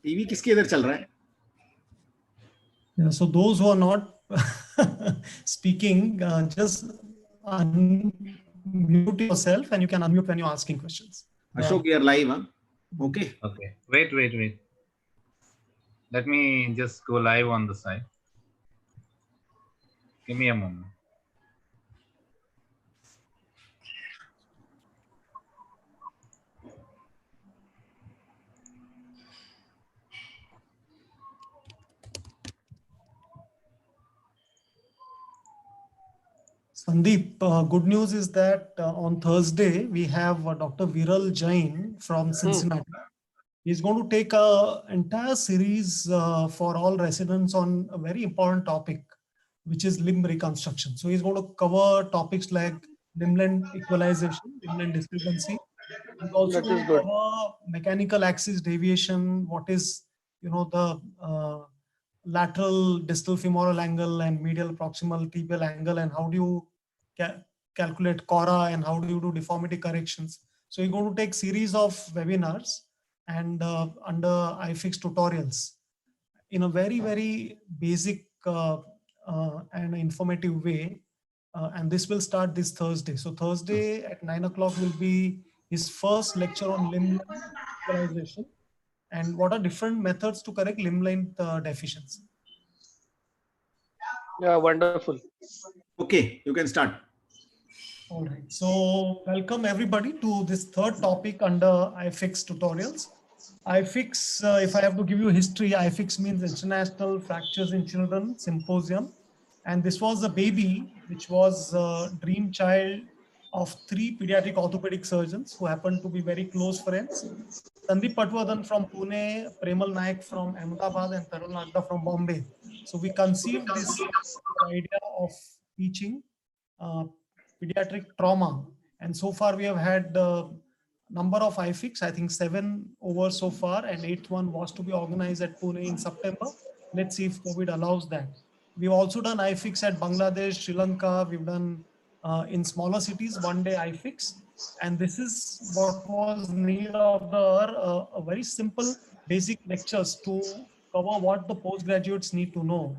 TV किसके इधर चल रहा है? Yeah, so those who are not speaking, just unmute yourself and you can unmute when you're asking questions. Ashok, you are live, huh? Okay. Okay. Wait. Let me just go live on the side. Give me a moment. Sandeep, good news is that on Thursday we have Dr. Viral Jain from Cincinnati. He's going to take an entire series for all residents on a very important topic, which is limb reconstruction. So he's going to cover topics like limb length equalization, limb length discrepancy, and also cover mechanical axis deviation, what is, the lateral distal femoral angle and medial proximal tibial angle, and how do you calculate CORA and how do you do deformity corrections. So you're going to take series of webinars and under iFix tutorials in a very, very basic and informative way. And this will start this Thursday. So Thursday at 9 o'clock will be his first lecture on limb equalization and what are different methods to correct limb length deficiency. Yeah, wonderful. Okay, you can start. All right. So welcome everybody to this third topic under iFix tutorials. iFix, if I have to give you history, iFix means International Fractures in Children Symposium. And this was a baby, which was a dream child of 3 pediatric orthopedic surgeons who happened to be very close friends. Sandeep Patwardhan from Pune, Premal Naik from Ahmedabad, and Tarun Nagda from Bombay. So we conceived this idea of teaching pediatric trauma. And so far we have had number of iFix, I think 7 over so far, and 8th one was to be organized at Pune in September. Let's see if COVID allows that. We've also done iFix at Bangladesh, Sri Lanka. We've done in smaller cities, one-day iFix. And this is what was need of the hour, a very simple basic lectures to cover what the postgraduates need to know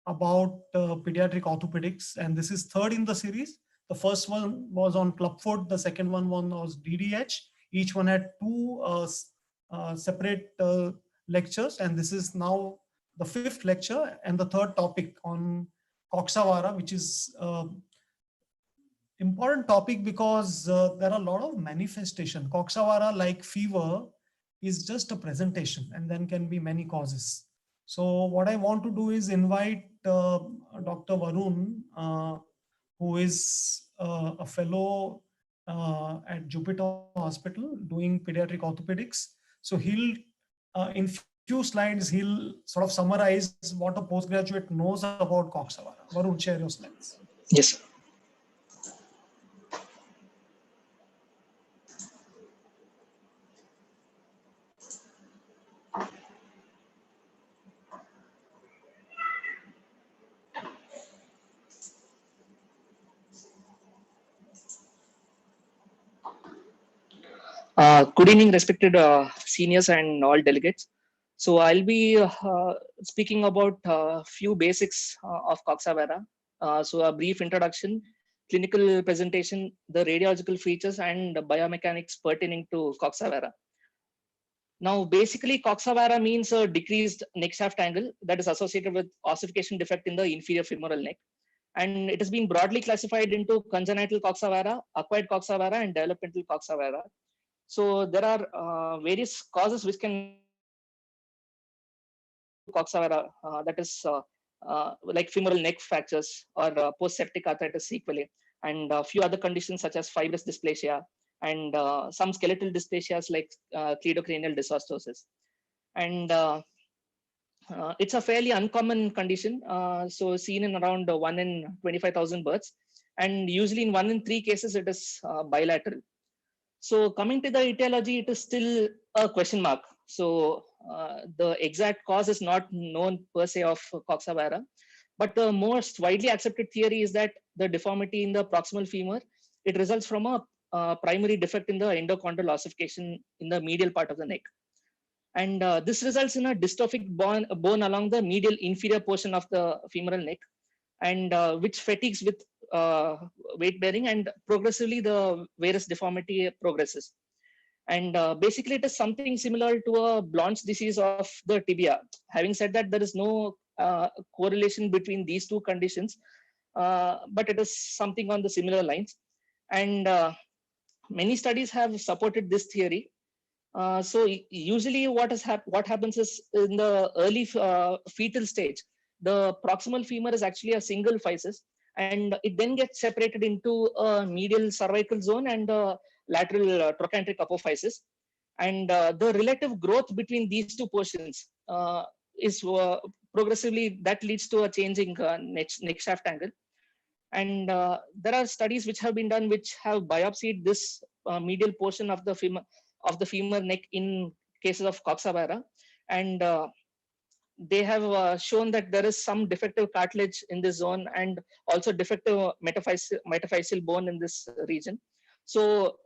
about pediatric orthopedics. And this is third in the series. The first one was on clubfoot. The second one was DDH. Each one had 2 separate lectures. And this is now the 5th lecture and the third topic on Coxa-Vara, which is important topic because there are a lot of manifestation. Coxa-Vara, like fever, is just a presentation and then can be many causes. So what I want to do is invite Dr. Varun, who is a fellow at Jupiter Hospital doing pediatric orthopedics. So he'll, in few slides, he'll sort of summarize what a postgraduate knows about Coxa-Vara. Varun, share your slides. Yes. Good evening, respected seniors and all delegates. So I'll be speaking about a few basics of Coxa-Vara. So a brief introduction, clinical presentation, the radiological features and biomechanics pertaining to Coxa-Vara. Now, basically, Coxa-Vara means a decreased neck shaft angle that is associated with ossification defect in the inferior femoral neck. And it has been broadly classified into congenital Coxa-Vara, acquired Coxa-Vara, and developmental Coxa-Vara. So there are various causes which can Coxa-Vara, that is like femoral neck fractures or post-septic arthritis sequelae, and a few other conditions such as fibrous dysplasia and some skeletal dysplasias like cleidocranial dysostosis. And it's a fairly uncommon condition, so seen in around 1 in 25,000 births, and usually in 1 in 3 cases it is bilateral. So coming to the etiology, it is still a question mark. So the exact cause is not known per se of Coxa-Vara, but the most widely accepted theory is that the deformity in the proximal femur, it results from a primary defect in the endochondral ossification in the medial part of the neck. And this results in a dystrophic bone along the medial inferior portion of the femoral neck, and which fatigues with weight bearing, and progressively the varus deformity progresses. And basically it is something similar to a Blount's disease of the tibia. Having said that, there is no correlation between these two conditions, but it is something on the similar lines. And many studies have supported this theory. So usually what happens is, in the early fetal stage, the proximal femur is actually a single physis, and it then gets separated into a medial cervical zone and a lateral trochanteric apophysis. And the relative growth between these two portions is progressively, that leads to a changing neck shaft angle. And there are studies which have been done which have biopsied this medial portion of the femur neck in cases of Coxa-Vara, and they have shown that there is some defective cartilage in this zone and also defective metaphyseal bone in this region. So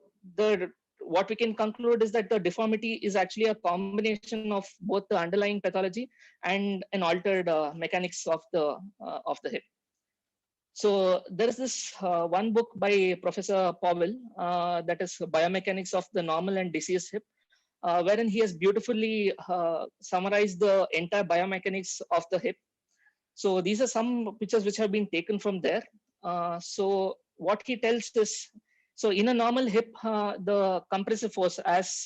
what we can conclude is that the deformity is actually a combination of both the underlying pathology and an altered mechanics of the hip. So there is this one book by Professor Powell, that is Biomechanics of the Normal and Diseased Hip, wherein he has beautifully summarized the entire biomechanics of the hip. So these are some pictures which have been taken from there. So what he tells is, so in a normal hip, the compressive force, as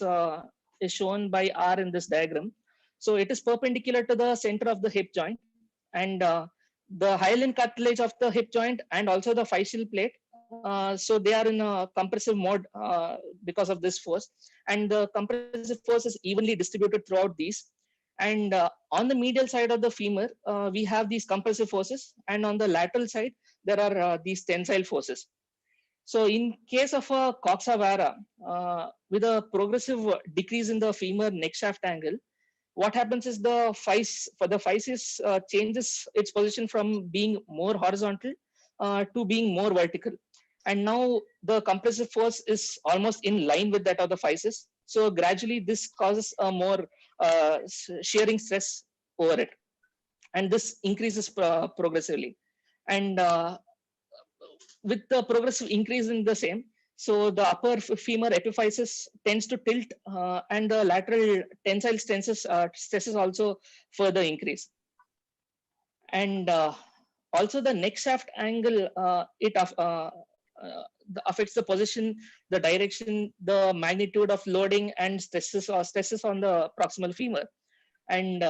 is shown by R in this diagram, so it is perpendicular to the center of the hip joint, and the hyaline cartilage of the hip joint and also the physeal plate, so they are in a compressive mode because of this force, and the compressive force is evenly distributed throughout these. And on the medial side of the femur, we have these compressive forces, and on the lateral side there are these tensile forces. So in case of a Coxa-Vara, with a progressive decrease in the femur neck shaft angle, what happens is the physis changes its position from being more horizontal to being more vertical. And now the compressive force is almost in line with that of the physis. So gradually this causes a more shearing stress over it. And this increases progressively. And with the progressive increase in the same, so the upper femur epiphysis tends to tilt, and the lateral tensile stresses also further increase. And also the neck shaft angle, it affects the position, the direction, the magnitude of loading and stresses on the proximal femur. And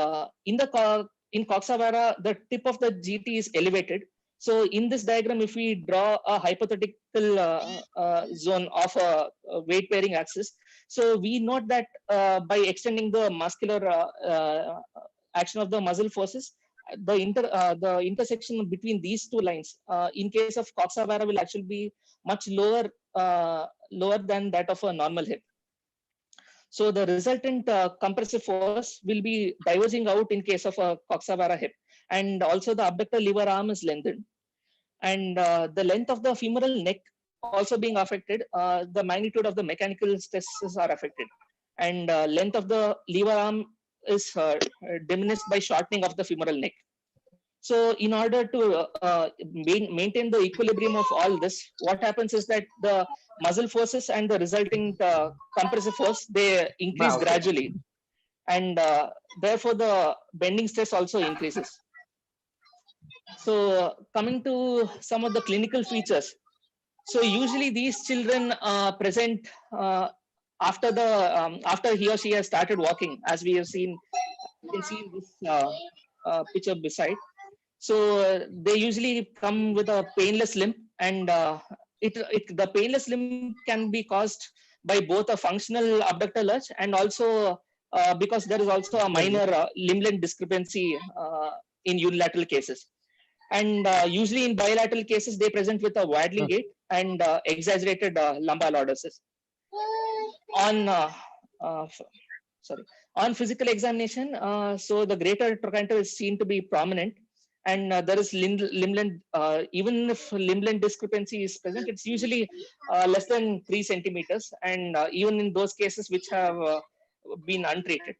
in Coxa-Vara, the tip of the GT is elevated. So in this diagram, if we draw a hypothetical zone of a weight-bearing axis, so we note that by extending the muscular action of the muscle forces, the intersection between these two lines, in case of Coxa-Vara, will actually be much lower than that of a normal hip. So the resultant compressive force will be diverging out in case of a Coxa-Vara hip, and also the abductor lever arm is lengthened, and the length of the femoral neck also being affected. The magnitude of the mechanical stresses are affected, and length of the lever arm is diminished by shortening of the femoral neck. So in order to maintain the equilibrium of all this, what happens is that the muscle forces and the resulting compressive force, they increase gradually, and therefore the bending stress also increases. So coming to some of the clinical features, so usually these children present after he or she has started walking, as we have seen. You can see this picture beside. So they usually come with a painless limb, and the painless limb can be caused by both a functional abductor lurch and also because there is also a minor limb length discrepancy in unilateral cases. And usually in bilateral cases, they present with a waddling gait and exaggerated lumbar lordosis. On physical examination, so the greater trochanter is seen to be prominent, and there is limb length. Even if limb length discrepancy is present, it's usually less than 3 centimeters, and even in those cases which have been untreated.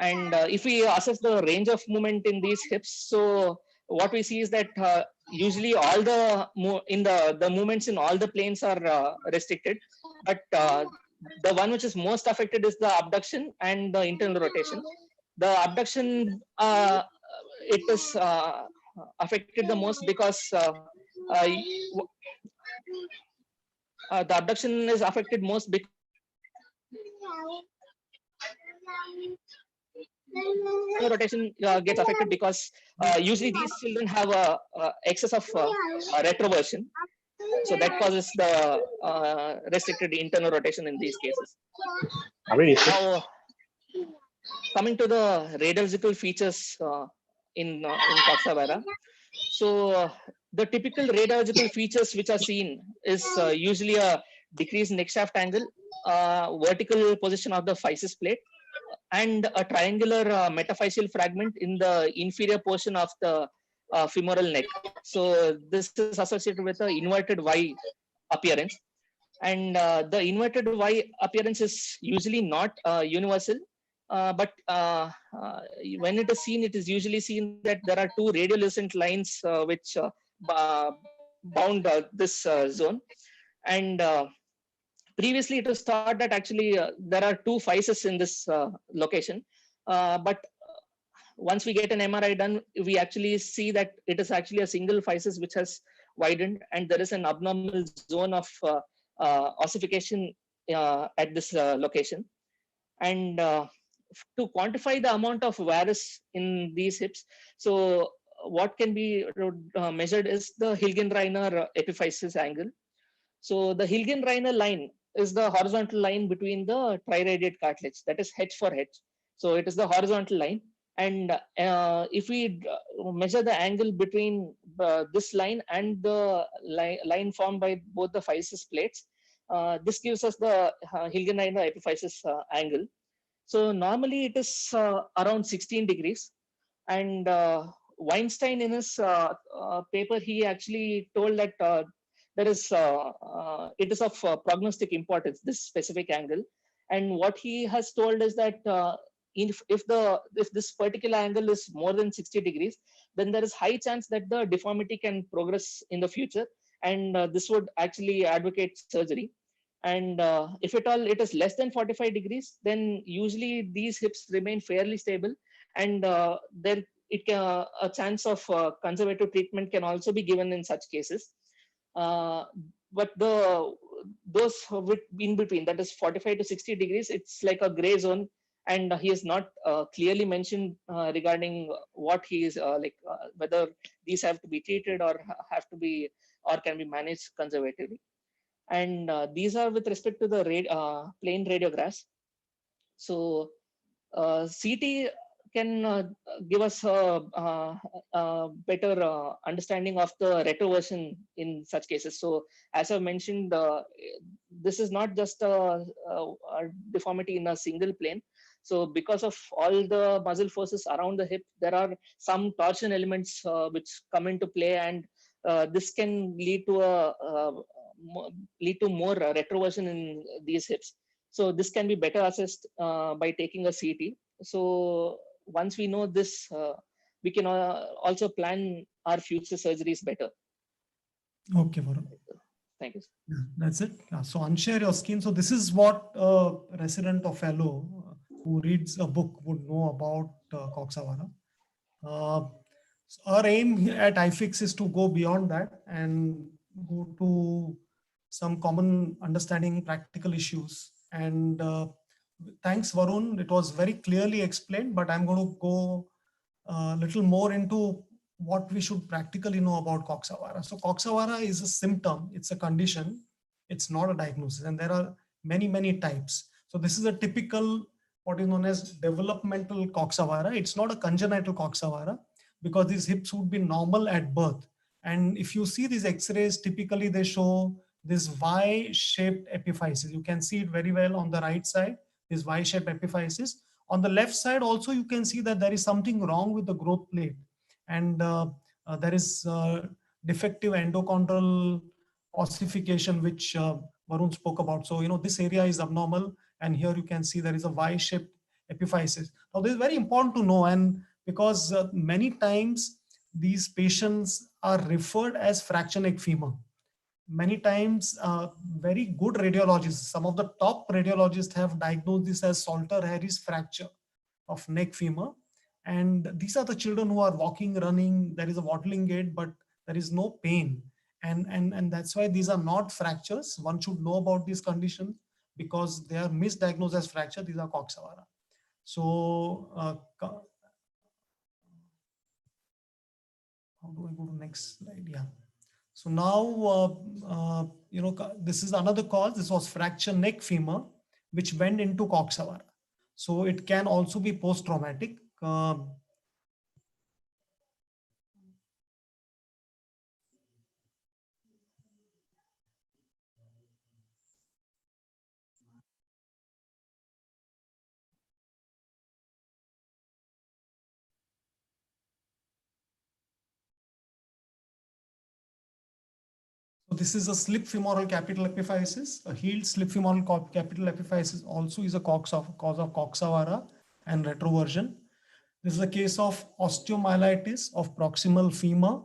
And if we assess the range of movement in these hips, so what we see is that usually all the movements in all the planes are restricted, but the one which is most affected is the abduction and the internal rotation. The abduction, it is affected the most because uh, the abduction is affected most because rotation gets affected because usually these children have a excess of retroversion, so that causes the restricted internal rotation in these cases. Now, coming to the radiological features in coxa vara, so the typical radiological features which are seen is usually a decreased neck shaft angle, vertical position of the physis plate, and a triangular metaphyseal fragment in the inferior portion of the femoral neck. So this is associated with the inverted Y appearance, and the inverted Y appearance is usually not universal, but when it is seen, it is usually seen that there are two radiolucent lines which bound this zone, and previously it was thought that actually there are two physes in this location, but once we get an MRI done, we actually see that it is actually a single physis which has widened, and there is an abnormal zone of ossification at this location. And to quantify the amount of varus in these hips, so what can be measured is the Hilgenreiner epiphysis angle. So the Hilgenreiner line is the horizontal line between the triradiate cartilage, that is H for H. So it is the horizontal line. And if we measure the angle between this line and the line formed by both the physis plates, this gives us the Hilgenreiner epiphysis angle. So normally it is around 16 degrees. And Weinstein in his paper, he actually told that there is it is of prognostic importance, this specific angle. And what he has told is that if this particular angle is more than 60 degrees, then there is high chance that the deformity can progress in the future, and this would actually advocate surgery. And if at all it is less than 45 degrees, then usually these hips remain fairly stable, and there it can, a chance of conservative treatment can also be given in such cases. But those in between, that is 45 to 60 degrees, it's like a gray zone, and he has not clearly mentioned regarding what he is whether these have to be treated or have to be or can be managed conservatively. And these are with respect to the plain radiographs. So CT can give us a better understanding of the retroversion in such cases. So as I mentioned, this is not just a deformity in a single plane. So because of all the muscle forces around the hip, there are some torsion elements which come into play, and this can lead to more retroversion in these hips. So this can be better assessed by taking a CT. So once we know this, we can also plan our future surgeries better. Okay, Varun. Thank you. Yeah, that's it. Yeah, so unshare your skin. So this is what a resident or fellow who reads a book would know about coxa vara. Our aim at iFix is to go beyond that and go to some common understanding practical issues. And thanks, Varun. It was very clearly explained, but I'm going to go a little more into what we should practically know about coxa vara. So coxa vara is a symptom, it's a condition, it's not a diagnosis, and there are many, many types. So this is a typical, what is known as developmental coxa vara. It's not a congenital coxa vara, because these hips would be normal at birth. And if you see these x-rays, typically they show this Y-shaped epiphysis. You can see it very well on the right side, this Y-shaped epiphysis. On the left side also, you can see that there is something wrong with the growth plate. and there is defective endochondral ossification, which Varun spoke about. So, this area is abnormal, and here you can see there is a Y-shaped epiphysis. Now, this is very important to know, and because many times these patients are referred as fracture neck femur. Many times, very good radiologists, some of the top radiologists have diagnosed this as Salter-Harris fracture of neck femur. And these are the children who are walking, running, there is a waddling gait, but there is no pain. And that's why these are not fractures. One should know about this condition because they are misdiagnosed as fracture. These are Coxa-Vara. So, how do I go to next slide? Yeah. So now, this is another cause. This was fracture neck femur, which went into Coxa-Vara. So it can also be post-traumatic. So this is a slip femoral capital epiphysis. A healed slip femoral capital epiphysis also is a cause of Coxa-Vara and retroversion. This is a case of osteomyelitis of proximal femur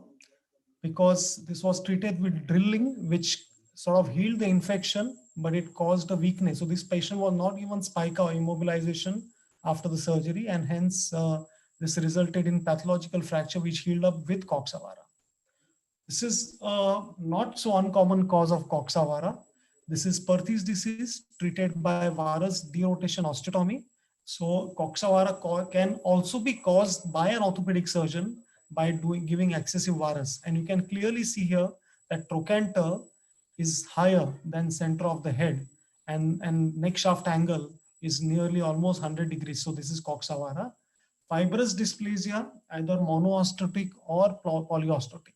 because this was treated with drilling, which sort of healed the infection, but it caused a weakness. So this patient was not even spica or immobilization after the surgery, and hence this resulted in pathological fracture, which healed up with Coxa-Vara. This is not so uncommon cause of Coxa-Vara. This is Perthes disease treated by varus derotation osteotomy. So Coxa-Vara can also be caused by an orthopedic surgeon by giving excessive varus. And you can clearly see here that trochanter is higher than center of the head, and neck shaft angle is nearly almost 100 degrees. So this is Coxa-Vara. Fibrous dysplasia, either monoosteotic or polyosteotic.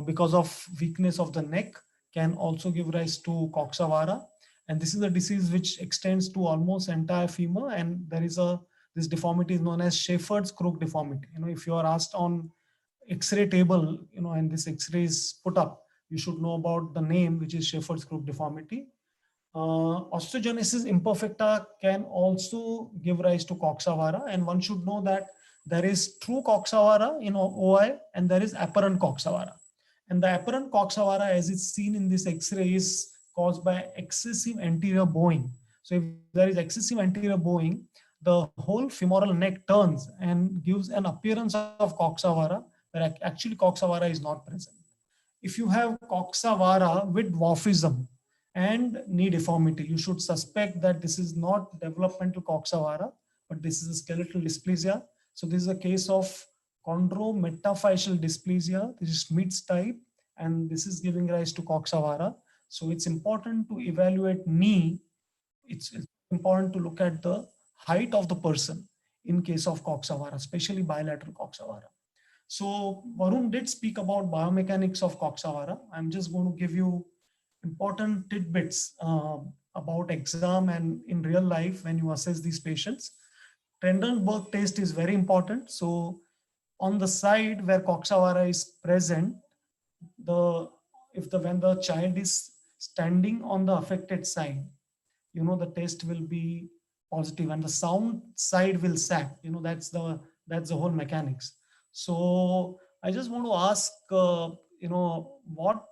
Because of weakness of the neck, can also give rise to Coxa-Vara. And this is a disease which extends to almost entire femur, and there is this deformity is known as Shepherd's crook deformity. If you are asked on X-ray table, and this X-ray is put up, you should know about the name, which is Shepherd's crook deformity. Osteogenesis imperfecta can also give rise to Coxa-Vara, and one should know that there is true Coxa-Vara in OI and there is apparent Coxa-Vara. And the apparent Coxa-Vara, as it's seen in this X-ray, is caused by excessive anterior bowing. So if there is excessive anterior bowing, the whole femoral neck turns and gives an appearance of Coxa-Vara, where actually Coxa-Vara is not present. If you have Coxa-Vara with dwarfism and knee deformity, you should suspect that this is not developmental Coxa-Vara, but this is a skeletal dysplasia. So this is a case of chondrometaphyseal dysplasia. This is Schmidt's type, and this is giving rise to Coxa-Vara. So it's important to evaluate knee. It's important to look at the height of the person in case of Coxa-Vara, especially bilateral Coxa-Vara. So Varun did speak about biomechanics of Coxa-Vara. I'm just going to give you important tidbits about exam and in real life when you assess these patients. Trendelenburg test is very important. So on the side where Coxa-Vara is present, when the child is standing on the affected side, the test will be positive, and the sound side will sag. That's the whole mechanics. So I just want to ask, what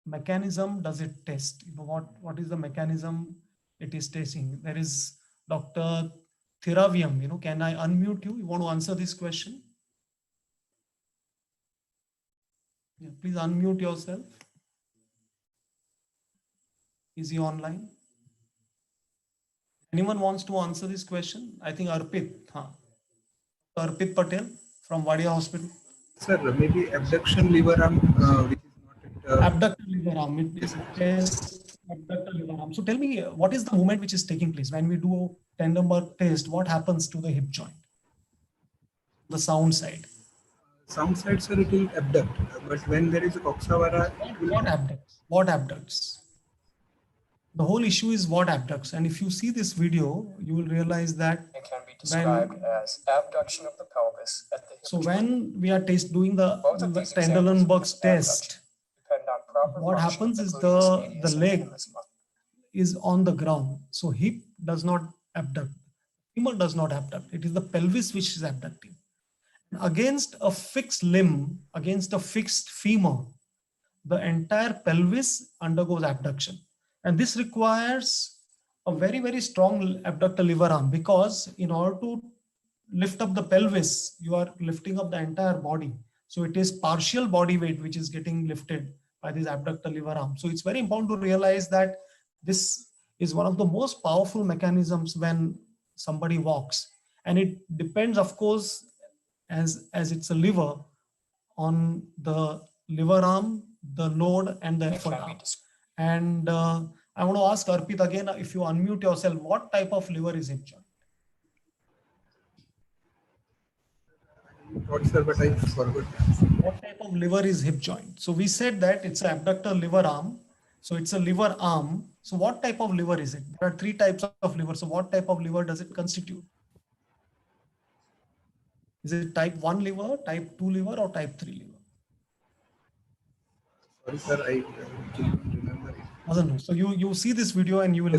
mechanism does it test? What is the mechanism it is testing? There is Dr. Thiraviam. Can I unmute you? You want to answer this question? Yeah, please unmute yourself. Is he online? Anyone wants to answer this question? I think Arpit. Arpit Patel from Wadia Hospital. Sir, maybe abduction liver arm, which is not abductor liver arm. It is abductor liver arm. So tell me, what is the movement which is taking place when we do Trendelenburg test? What happens to the hip joint? The sound side. Sound side, sir, it will abduct. But when there is a Coxa-Vara, What abducts? What abducts? the whole issue is what abducts. And if you see this video, you will realize that It can be described as abduction of the pelvis at the hip so joint. when we are doing the Both of these Trendelenburg's examples of test, depend on proper what function of happens is gluteus the medius and leg humerus muscle. is on the ground. So hip does not abduct, femur does not abduct. It is the pelvis which is abducting. Against a fixed limb, against a fixed femur, the entire pelvis undergoes abduction. And this requires a very, very strong abductor lever arm, because in order to lift up the pelvis, you are lifting up the entire body. So it is partial body weight which is getting lifted by this abductor lever arm. So it's very important to realize that this is one of the most powerful mechanisms when somebody walks. And it depends, of course, as it's a lever, on the lever arm, the load, and the It effort can be arm. described. And I want to ask Arpit again, if you unmute yourself, what type of liver is hip joint? Thought, sir, but I forgot. What type of liver is hip joint? So we said that it's an abductor liver arm. So it's a liver arm. So what type of liver is it? There are three types of liver. So what type of liver does it constitute? Is it type 1 liver, type 2 liver, or type 3 liver? Sorry, sir, I can't remember it. Doesn't know. So you see this video and you will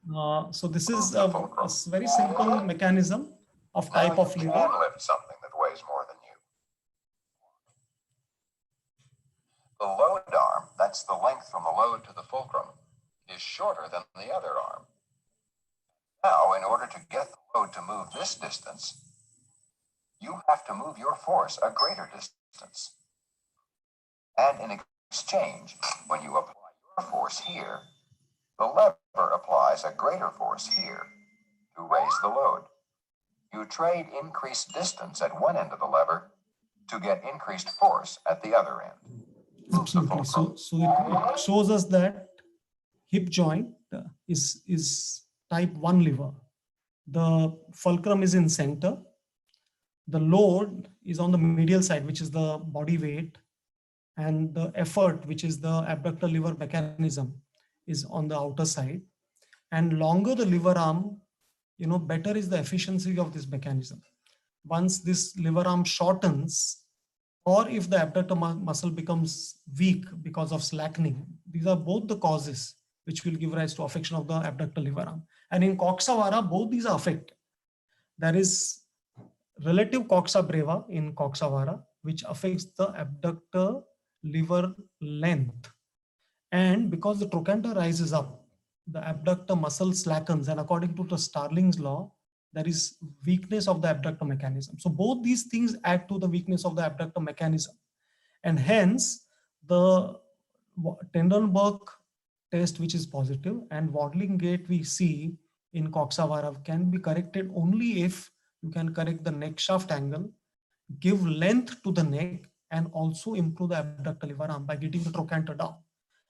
know. So this is a very simple mechanism of type of liver. Can lift something that weighs more than you. The load arm, that's the length from the load to the fulcrum, is shorter than the other arm. Now, in order to get the load to move this distance, you have to move your force a greater distance. And in exchange, when you apply your force here, the lever applies a greater force here to raise the load. You trade increased distance at one end of the lever to get increased force at the other end. Absolutely. So it shows us that hip joint is type 1 liver. The fulcrum is in center. The load is on the medial side, which is the body weight, and the effort, which is the abductor lever mechanism, is on the outer side. And longer the lever arm, better is the efficiency of this mechanism. Once this lever arm shortens, or if the abductor muscle becomes weak because of slackening, these are both the causes which will give rise to affection of the abductor lever arm. And in coxa vara, both these are affected. There is relative coxa breva in coxa vara, which affects the abductor lever length. And because the trochanter rises up, the abductor muscle slackens, and according to the Starling's law, there is weakness of the abductor mechanism. So both these things add to the weakness of the abductor mechanism. And hence, the Trendelenburg test, which is positive, and waddling gait we see in coxa vara, can be corrected only if you can correct the neck shaft angle, give length to the neck, and also improve the abductor lever arm by getting the trochanter down.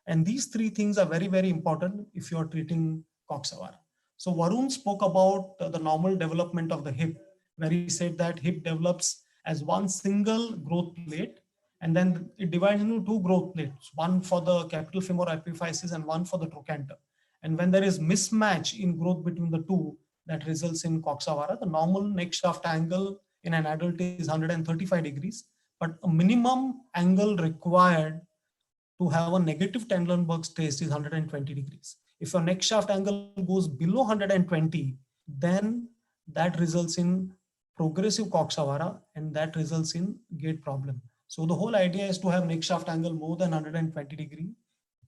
And these three things are very, very important if you are treating coxa vara. So Varun spoke about the normal development of the hip, where he said that hip develops as one single growth plate, and then it divides into two growth plates, one for the capital femoral epiphysis and one for the trochanter. And when there is mismatch in growth between the two, that results in coxa vara. The normal neck shaft angle in an adult is 135 degrees, but a minimum angle required to have a negative Trendelenburg's test is 120 degrees. If your neck shaft angle goes below 120, then that results in progressive coxa vara, and that results in gait problem. So the whole idea is to have neck shaft angle more than 120 degree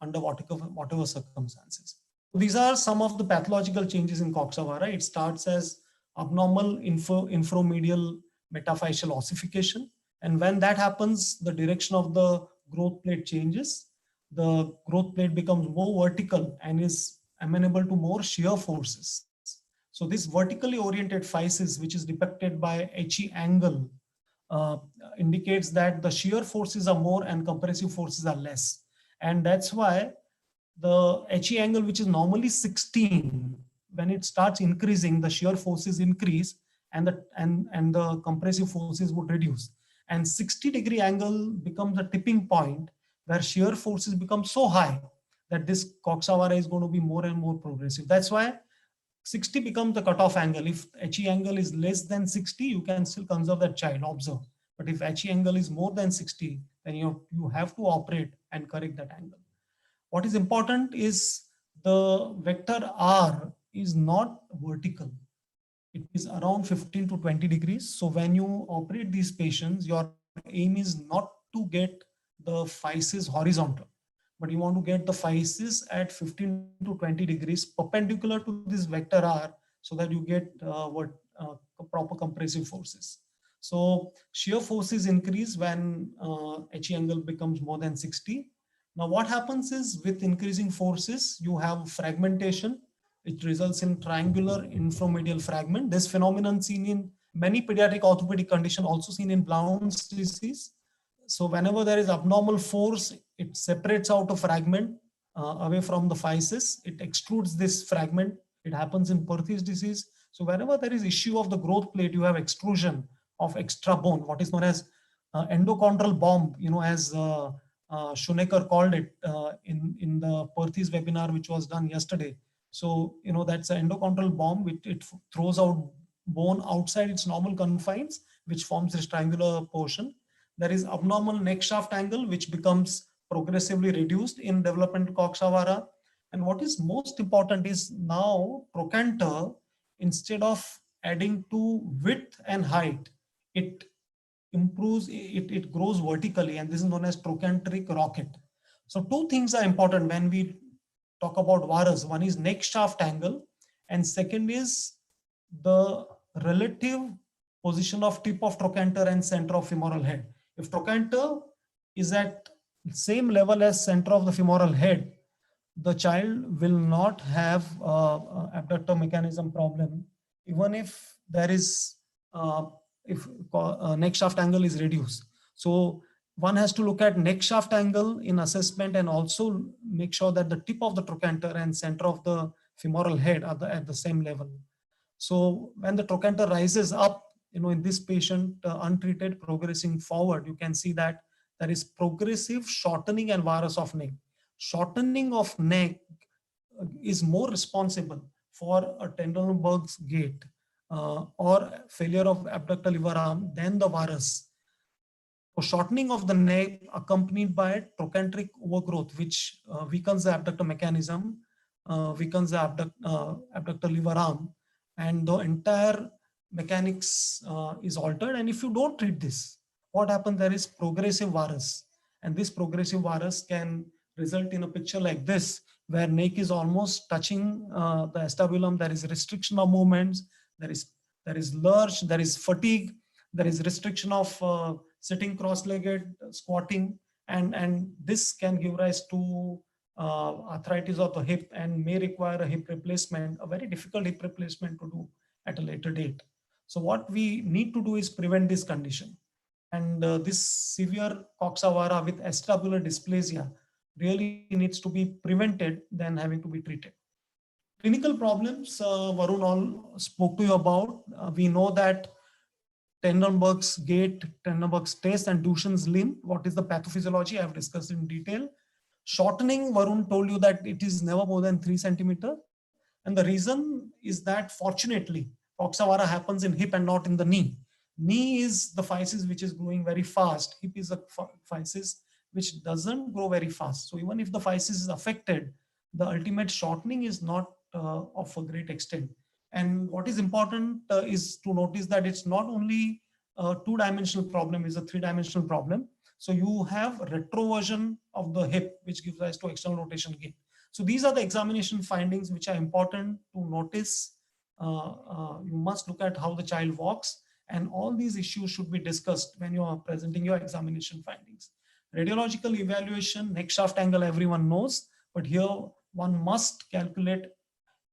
under whatever circumstances. These are some of the pathological changes in coxa vara. It starts as abnormal infromedial metaphyseal ossification. And when that happens, the direction of the growth plate changes. The growth plate becomes more vertical and is amenable to more shear forces. So this vertically oriented physis, which is depicted by HE angle, indicates that the shear forces are more and compressive forces are less. And that's why the HE angle, which is normally 16, when it starts increasing, the shear forces increase and the compressive forces would reduce. And 60-degree angle becomes a tipping point where shear forces become so high that this Coxa-Vara is going to be more and more progressive. That's why 60 becomes the cutoff angle. If HE angle is less than 60, you can still conserve that child, observe. But if HE angle is more than 60, then you have to operate and correct that angle. What is important is the vector R is not vertical. It is around 15 to 20 degrees. So when you operate these patients, your aim is not to get the physis horizontal, but you want to get the physis at 15 to 20 degrees perpendicular to this vector R, so that you get proper compressive forces. So shear forces increase when HE angle becomes more than 60. Now what happens is, with increasing forces, you have fragmentation. It results in triangular inframedial fragment. This phenomenon seen in many pediatric orthopedic conditions, also seen in Blount's disease. So whenever there is abnormal force, it separates out a fragment away from the physis. It extrudes this fragment. It happens in Perthes disease. So whenever there is issue of the growth plate, you have extrusion of extra bone, what is known as endochondral bomb, as Schoenecker called it in the Perthes webinar, which was done yesterday. So, that's an endochondral bomb. It throws out bone outside its normal confines, which forms this triangular portion. There is abnormal neck shaft angle, which becomes progressively reduced in developmental Coxa-Vara. And what is most important is, now trochanter, instead of adding to width and height, it improves, it grows vertically, and this is known as trochanteric rocket. So two things are important when we talk about varas. One is neck shaft angle, and second is the relative position of tip of trochanter and center of femoral head. If trochanter is at same level as center of the femoral head, the child will not have abductor mechanism problem, even if there is neck shaft angle is reduced. So one has to look at neck shaft angle in assessment, and also make sure that the tip of the trochanter and center of the femoral head are at the same level. So when the trochanter rises up, in this patient untreated, progressing forward, you can see that there is progressive shortening and varus of neck. Shortening of neck is more responsible for a Trendelenburg's gait or failure of abductor liver arm than the varus. So shortening of the neck accompanied by trochanteric overgrowth, which weakens the abductor mechanism, weakens the abductor liver arm, and the entire mechanics is altered. And if you don't treat this, what happens? There is progressive varus, and this progressive varus can result in a picture like this, where neck is almost touching the acetabulum. There is restriction of movements. There is lurch. There is fatigue. There is restriction of sitting cross-legged, squatting, and this can give rise to arthritis of the hip and may require a hip replacement, a very difficult hip replacement to do at a later date. So what we need to do is prevent this condition. And this severe Coxa-Vara with acetabular dysplasia really needs to be prevented than having to be treated. Clinical problems, Varun all spoke to you about. We know that Trendelenburg's gait, Trendelenburg's test, and Duchenne's limb. What is the pathophysiology? I have discussed in detail. Shortening, Varun told you that it is never more than 3 centimeters. And the reason is that, fortunately, Coxa-Vara happens in hip and not in the knee. Knee is the physis which is growing very fast. Hip is a physis which doesn't grow very fast. So even if the physis is affected, the ultimate shortening is not of a great extent. And what is important is to notice that it's not only a 2-dimensional problem, it's a 3-dimensional problem. So you have retroversion of the hip, which gives rise to external rotation gait. So these are the examination findings which are important to notice. You must look at how the child walks, and all these issues should be discussed when you are presenting your examination findings. Radiological evaluation, neck shaft angle, everyone knows, but here one must calculate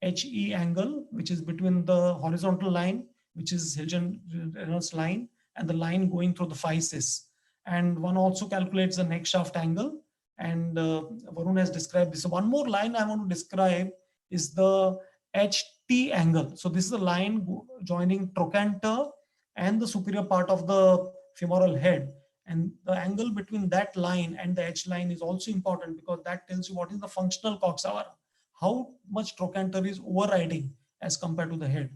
HE angle, which is between the horizontal line, which is Hilgen-Reynolds line, and the line going through the physis. And one also calculates the neck shaft angle, and Varun has described this. So one more line I want to describe is the HT angle. So this is the line joining trochanter and the superior part of the femoral head. And the angle between that line and the H line is also important because that tells you what is the functional Coxa-Vara, how much trochanter is overriding as compared to the head.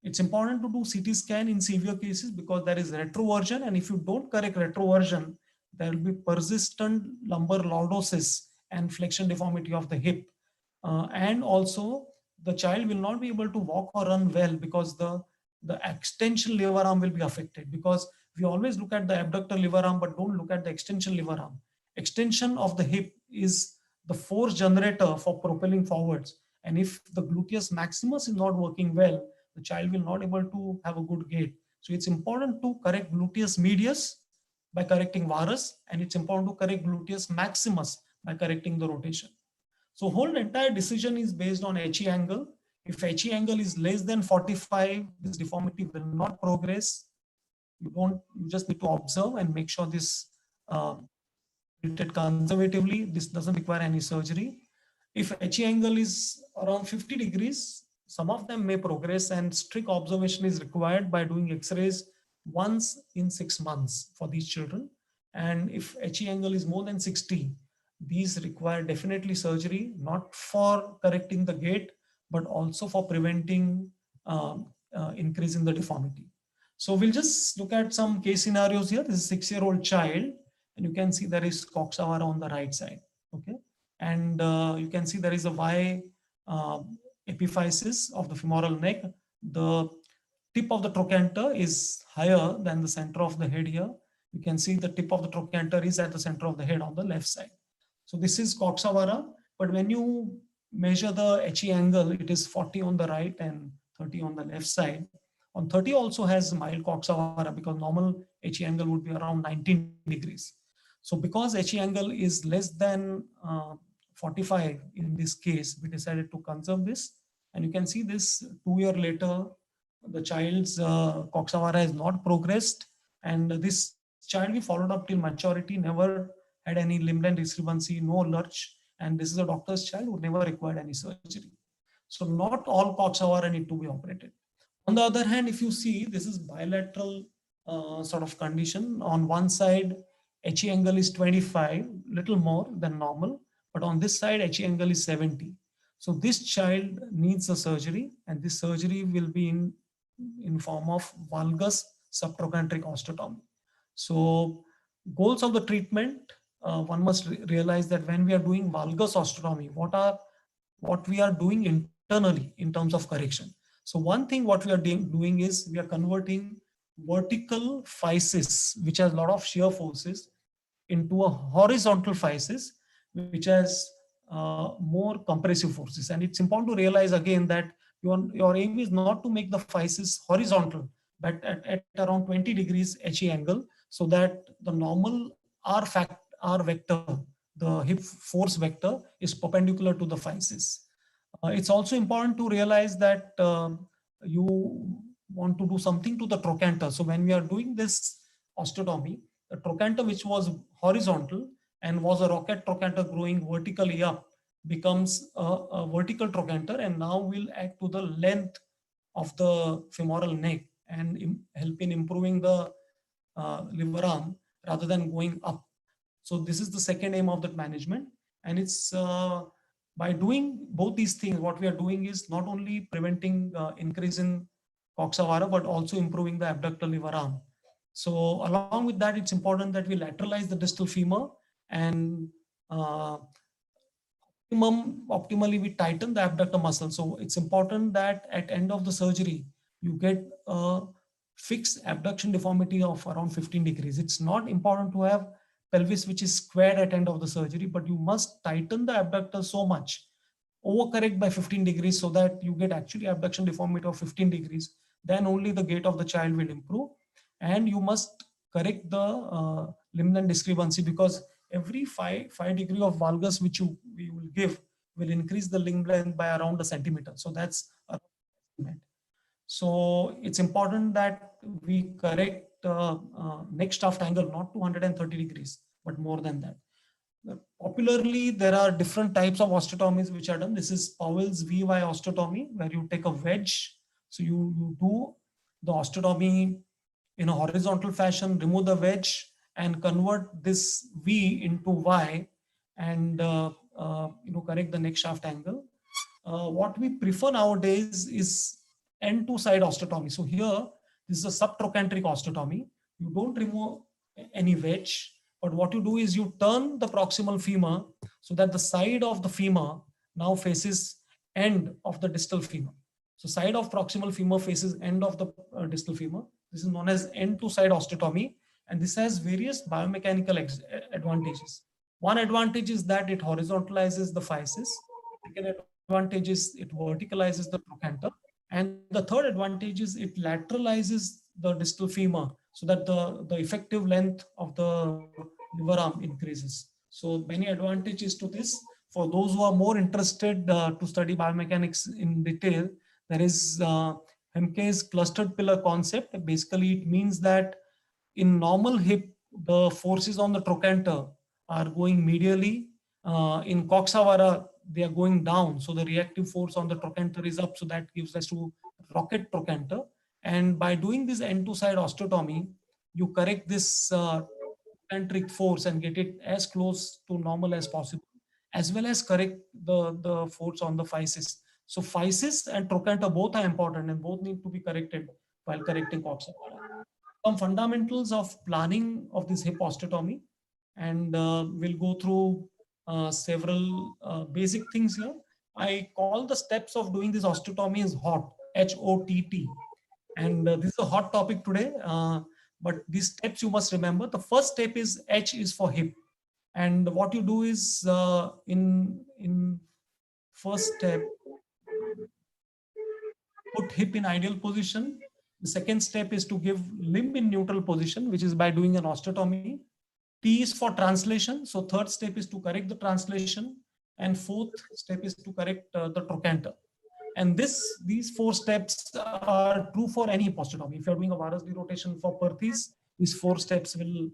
It's important to do CT scan in severe cases because there is retroversion, and if you don't correct retroversion, there will be persistent lumbar lordosis and flexion deformity of the hip. And also the child will not be able to walk or run well because the extension lever arm will be affected, because we always look at the abductor lever arm but don't look at the extension lever arm. Extension of the hip is the force generator for propelling forwards, and if the gluteus maximus is not working well, the child will not able to have a good gait. So it's important to correct gluteus medius by correcting varus, and it's important to correct gluteus maximus by correcting the rotation. So whole entire decision is based on HE angle. If HE angle is less than 45, this deformity will not progress. You just need to observe and make sure this treated conservatively. This doesn't require any surgery. If HE angle is around 50 degrees, some of them may progress, and strict observation is required by doing X-rays once in 6 months for these children. And if HE angle is more than 60, these require definitely surgery, not for correcting the gait, but also for preventing increase in the deformity. So we'll just look at some case scenarios here. This is a 6-year-old child, and you can see there is Coxa-Vara on the right side. Okay, and you can see there is a Y epiphysis of the femoral neck. The tip of the trochanter is higher than the center of the head here. You can see the tip of the trochanter is at the center of the head on the left side. So this is Coxa-Vara, but when you measure the HE angle, it is 40 on the right and 30 on the left side. On 30 also has mild Coxa-Vara because normal HE angle would be around 19 degrees. So because HE angle is less than 45 in this case, we decided to conserve this. And you can see this 2 years later, the child's Coxa-Vara has not progressed. And this child we followed up till maturity, never had any limb length discrepancy, no lurch. And this is a doctor's child who never required any surgery. So not all Coxa-Vara need to be operated. On the other hand, if you see, this is bilateral sort of condition. On one side, HE angle is 25, little more than normal, but on this side, HE angle is 70. So this child needs a surgery, and this surgery will be in form of valgus subtrochanteric osteotomy. So goals of the treatment, one must realize that when we are doing valgus osteotomy, what we are doing internally in terms of correction. So one thing what we are doing is we are converting vertical physis, which has a lot of shear forces, into a horizontal physis, which has more compressive forces. And it's important to realize again that your aim is not to make the physis horizontal, but at around 20 degrees HE angle, so that the normal R vector, the hip force vector, is perpendicular to the physis. It's also important to realize that you want to do something to the trochanter. So when we are doing this osteotomy, the trochanter which was horizontal and was a rocket trochanter growing vertically up becomes a vertical trochanter, and now will act to the length of the femoral neck and help in improving the liver arm rather than going up. So this is the second aim of that management. And it's by doing both these things, what we are doing is not only preventing increase in Coxa-Vara, but also improving the abductor lever arm. So along with that, it's important that we lateralize the distal femur, and optimally we tighten the abductor muscle. So it's important that at end of the surgery, you get a fixed abduction deformity of around 15 degrees. It's not important to have pelvis which is squared at end of the surgery, but you must tighten the abductor so much, overcorrect by 15 degrees, so that you get actually abduction deformity of 15 degrees. Then only the gait of the child will improve. And you must correct the limb length discrepancy, because every 5 degree of valgus which we will give will increase the limb length by around a centimeter. So that's a estimate. So it's important that we correct neck shaft angle not to 130 degrees, but more than that. Popularly, there are different types of osteotomies which are done. This is Powell's VY osteotomy, where you take a wedge. So you do the osteotomy in a horizontal fashion, remove the wedge, and convert this V into Y and correct the neck shaft angle. What we prefer nowadays is end to side osteotomy. So here, this is a subtrochanteric osteotomy. You don't remove any wedge, but what you do is you turn the proximal femur so that the side of the femur now faces end of the distal femur. So side of proximal femur faces end of the distal femur. This is known as end to side osteotomy, and this has various biomechanical advantages. One advantage is that it horizontalizes the physis. Second advantage is it verticalizes the trochanter. And the third advantage is it lateralizes the distal femur so that the effective length of the liver arm increases. So many advantages to this. For those who are more interested to study biomechanics in detail, there is Hemke's clustered pillar concept. Basically, it means that in normal hip, the forces on the trochanter are going medially. In Coxa-Vara, they are going down. So the reactive force on the trochanter is up. So that gives us to rocket trochanter. And by doing this end to side osteotomy, you correct this trochanteric force and get it as close to normal as possible, as well as correct the force on the physis. So physis and trochanter both are important and both need to be corrected while correcting Coxa-Vara. Some fundamentals of planning of this hip osteotomy, and we'll go through several basic things here. I call the steps of doing this osteotomy is HOT, H-O-T-T. And this is a hot topic today, but these steps you must remember. The first step is H is for hip. And what you do is in first step, put hip in ideal position. The second step is to give limb in neutral position, which is by doing an osteotomy. T is for translation. So third step is to correct the translation. And fourth step is to correct the trochanter. And these four steps are true for any osteotomy. If you're doing a varus derotation for Perthes, these four steps will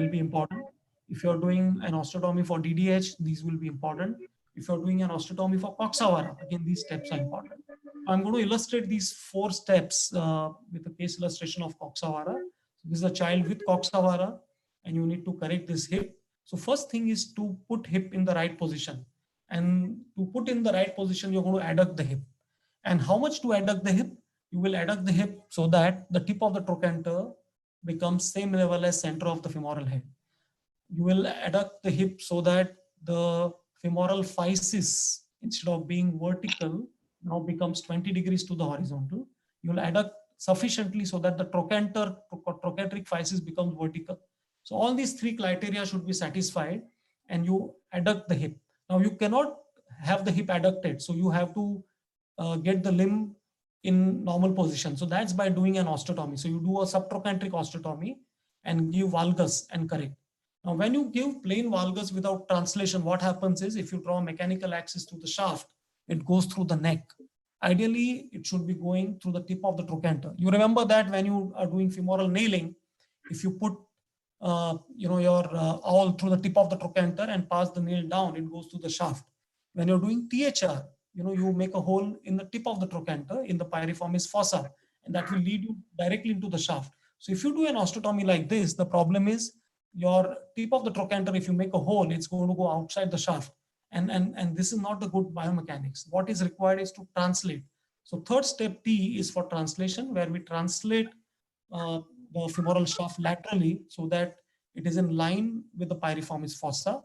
be important. If you're doing an osteotomy for DDH, these will be important. If you're doing an osteotomy for Coxa-Vara, again, these steps are important. I'm going to illustrate these four steps with a case illustration of Coxa-Vara. So this is a child with Coxa-Vara, and you need to correct this hip. So first thing is to put hip in the right position. And to put in the right position, you're going to adduct the hip. And how much to adduct the hip? You will adduct the hip so that the tip of the trochanter becomes same level as center of the femoral head. You will adduct the hip so that the femoral physis, instead of being vertical, now becomes 20 degrees to the horizontal. You will adduct sufficiently so that the trochanteric physis becomes vertical. So all these three criteria should be satisfied, and you adduct the hip. Now you cannot have the hip adducted, so you have to get the limb in normal position. So that's by doing an osteotomy. So you do a subtrochanteric osteotomy and give valgus and correct. Now when you give plain valgus without translation, what happens is if you draw a mechanical axis to the shaft, it goes through the neck. Ideally, it should be going through the tip of the trochanter. You remember that when you are doing femoral nailing, if you put your awl through the tip of the trochanter and pass the nail down, it goes to the shaft. When you're doing THR, you make a hole in the tip of the trochanter in the piriformis fossa, and that will lead you directly into the shaft. So if you do an osteotomy like this, the problem is your tip of the trochanter, if you make a hole, it's going to go outside the shaft. And this is not the good biomechanics. What is required is to translate. So third step T is for translation, where we translate the femoral shaft laterally so that it is in line with the piriformis fossa.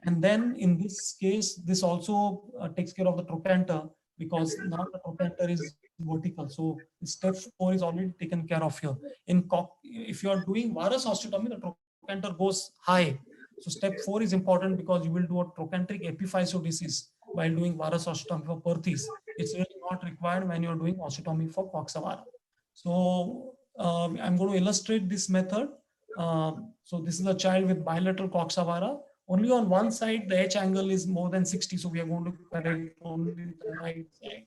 And then in this case, this also takes care of the trochanter, because now the trochanter is vertical. So step 4 is already taken care of here. If you are doing varus osteotomy, the trochanter goes high. So step 4 is important because you will do a trochanteric epiphysiodesis while doing varus osteotomy for Perthes. It's really not required when you're doing osteotomy for Coxa-Vara. So I'm going to illustrate this method. So this is a child with bilateral Coxa-Vara. Only on one side, the H angle is more than 60. So we are going to correct only the right side.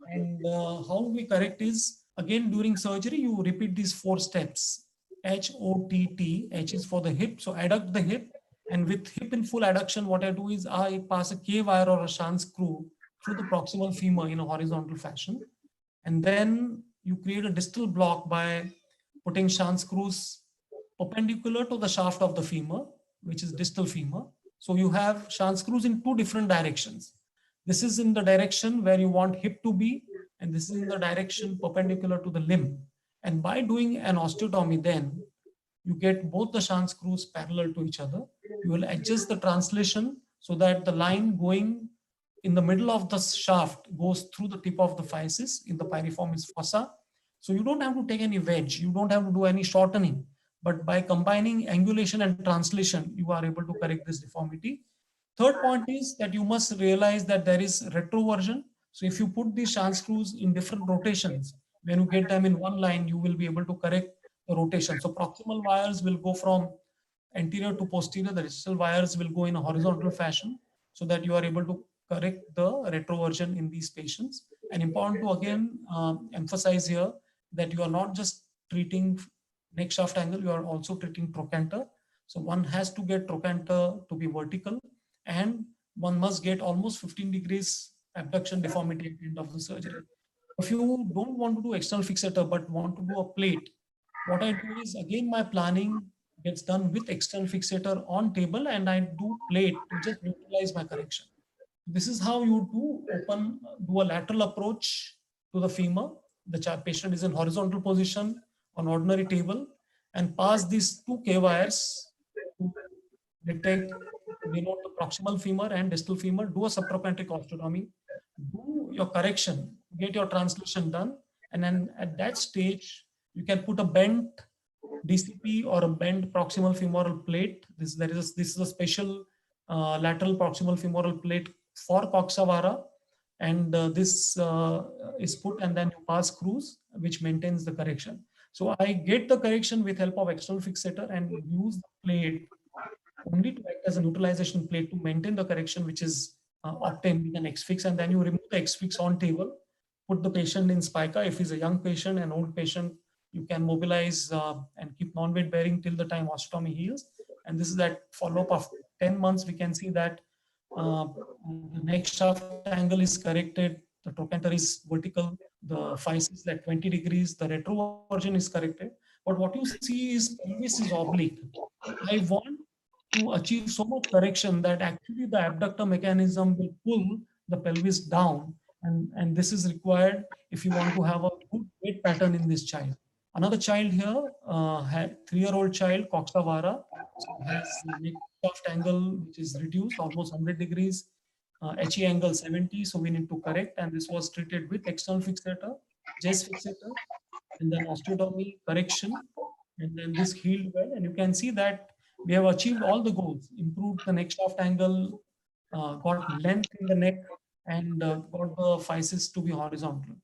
And how we correct is, again, during surgery, you repeat these 4 steps. H-O-T-T, H is for the hip. So adduct the hip. And with hip in full adduction, what I do is I pass a K-wire or a shank screw through the proximal femur in a horizontal fashion. And then you create a distal block by putting shank screws perpendicular to the shaft of the femur, which is distal femur. So you have Schwann screws in two different directions. This is in the direction where you want hip to be, and this is in the direction perpendicular to the limb. And by doing an osteotomy, then you get both the Schwann screws parallel to each other. You will adjust the translation so that the line going in the middle of the shaft goes through the tip of the physis in the piriformis fossa. So you don't have to take any wedge, you don't have to do any shortening, but by combining angulation and translation, you are able to correct this deformity. Third point is that you must realize that there is retroversion. So if you put these Schwann screws in different rotations, when you get them in one line, you will be able to correct the rotation. So proximal wires will go from anterior to posterior, the distal wires will go in a horizontal fashion so that you are able to correct the retroversion in these patients. And important to again emphasize here that you are not just treating neck shaft angle, you are also treating trochanter. So one has to get trochanter to be vertical, and one must get almost 15 degrees abduction deformity at the end of the surgery. If you don't want to do external fixator but want to do a plate, what I do is, again, my planning gets done with external fixator on table, and I do plate to just neutralize my correction. This is how you do a lateral approach to the femur. The patient is in horizontal position on ordinary table, and pass these two K wires to detect, denote the proximal femur and distal femur, do a subtrochanteric osteotomy, do your correction, get your translation done, and then at that stage, you can put a bent DCP or a bent proximal femoral plate. This is a special lateral proximal femoral plate for coxa vara, and this is put, and then you pass screws, which maintains the correction. So I get the correction with help of external fixator and use the plate only to act as a neutralization plate to maintain the correction, which is obtained with an X-fix, and then you remove the X-fix on table, put the patient in spica. If he's a young patient, an old patient, you can mobilize and keep non-weight bearing till the time osteotomy heals. And this is that follow-up of 10 months, we can see that the neck shaft angle is corrected, the trochanter is vertical, the physis at 20 degrees, the retroversion is corrected. But what you see is pelvis is oblique. I want to achieve so much correction that actually the abductor mechanism will pull the pelvis down, and this is required if you want to have a good weight pattern in this child. Another child here, had 3-year-old child, coxa vara, has neck shaft angle which is reduced almost 100 degrees, HE angle 70, so we need to correct, and this was treated with external fixator, JES fixator, and then osteotomy correction, and then this healed well, and you can see that we have achieved all the goals, improved the neck shaft angle, got length in the neck, and got the physis to be horizontal.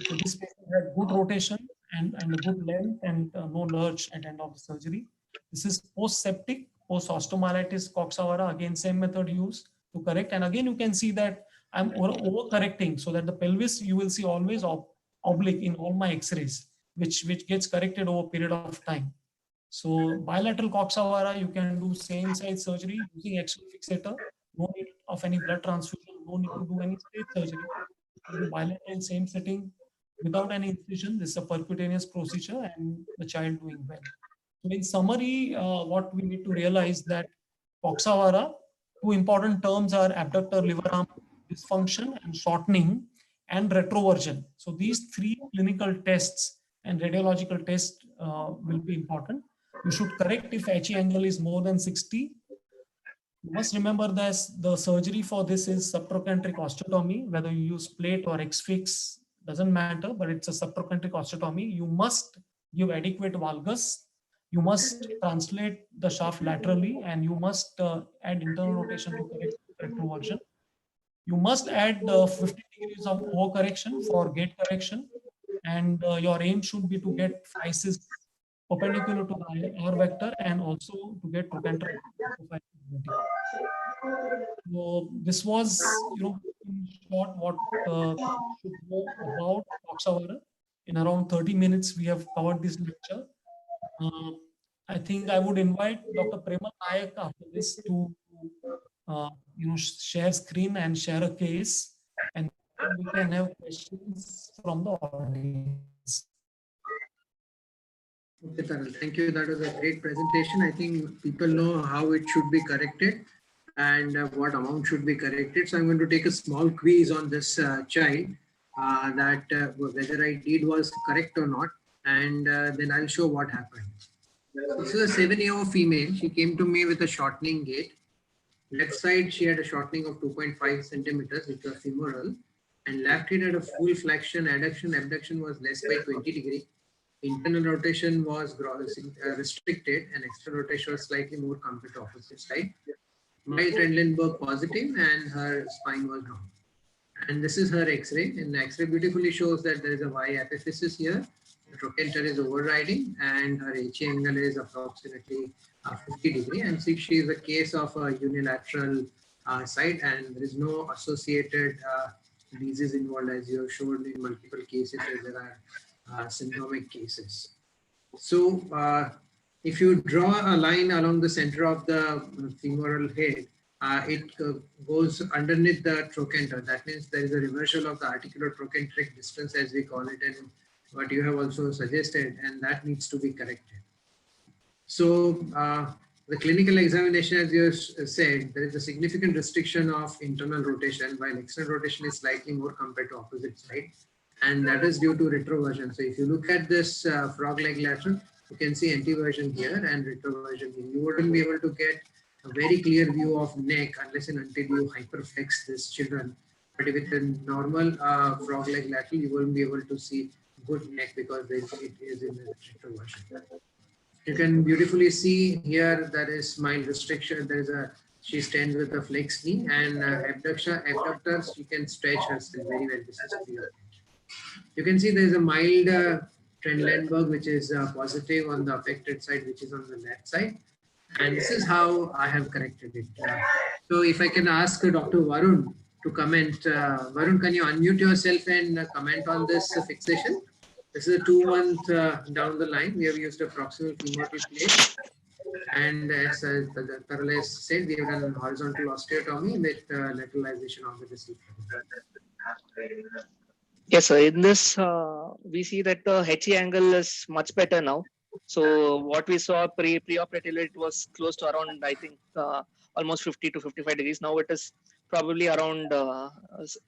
So this patient had good rotation and a good length, and no lurch at the end of the surgery. This is post-septic, post-osteomyelitis coxa vara, again same method used to correct. And again, you can see that I'm over-correcting so that the pelvis, you will see always oblique in all my x-rays, which gets corrected over a period of time. So bilateral coxa vara, you can do same size surgery using external fixator, no need of any blood transfusion, no need to do any state surgery. Do bilateral same setting without any incision. This is a percutaneous procedure, and the child doing well. So in summary, what we need to realize that coxa vara, two important terms are abductor liver arm dysfunction and shortening and retroversion. So these three clinical tests and radiological tests will be important. You should correct if HE angle is more than 60. You must remember that the surgery for this is subtrochanteric osteotomy, whether you use plate or X-fix, doesn't matter, but it's a subtrochanteric osteotomy. You must give adequate valgus. You must translate the shaft laterally, and you must add internal rotation to correct retroversion. You must add 50 degrees of overcorrection for gate correction, and your aim should be to get physis perpendicular to the R vector and also to get trochanter. So this was, in short, what should know about coxa vara. In around 30 minutes, we have covered this lecture. I think I would invite Dr. Premal Nayak after this to share screen and share a case, and we can have questions from the audience. Okay, Taral, thank you. That was a great presentation. I think people know how it should be corrected and what amount should be corrected. So I'm going to take a small quiz on this child that whether I did was correct or not, and then I'll show what happened. This is a 7-year-old female. She came to me with a shortening gait. Left side, she had a shortening of 2.5 centimeters, which was femoral, and left hip had a full flexion, adduction, abduction was less by 20 degree. Internal rotation was restricted, and external rotation was slightly more compared to opposite side. Mild Trendelenburg positive, and her spine was wrong. And this is her X-ray. And the X-ray beautifully shows that there is a Y epiphysis here. The trochanter is overriding, and her HA angle is approximately 50 degree. And see, she is a case of a unilateral side, and there is no associated disease involved, as you have shown in multiple cases where there are syndromic cases. So if you draw a line along the center of the femoral head, it goes underneath the trochanter. That means there is a reversal of the articular trochanteric distance, as we call it, and what you have also suggested, and that needs to be corrected. So the clinical examination, as you said, there is a significant restriction of internal rotation, while external rotation is slightly more compared to opposite side, and that is due to retroversion. So if you look at this frog leg lateral, you can see anteversion here and retroversion here. You wouldn't be able to get a very clear view of neck unless and until you hyperflex this children. But with a normal frog leg lateral, you won't be able to see good neck because it is in the retroversion. You can beautifully see here there is mild restriction. There is a, she stands with a flex knee, and abductors, she can stretch herself very well. This is clear. You can see there is a mild Trendelenburg, which is positive on the affected side, which is on the left side. And this is how I have corrected it. So if I can ask Dr. Varun to comment. Varun, can you unmute yourself and comment on this fixation? This is a 2 month down the line. We have used a proximal femoral plate. And as Taral said, we have done horizontal osteotomy with lateralization of the receiver. Yes, sir. In this, we see that the HE angle is much better now. So what we saw pre-operatively, it was close to around, I think, almost 50 to 55 degrees. Now it is probably around,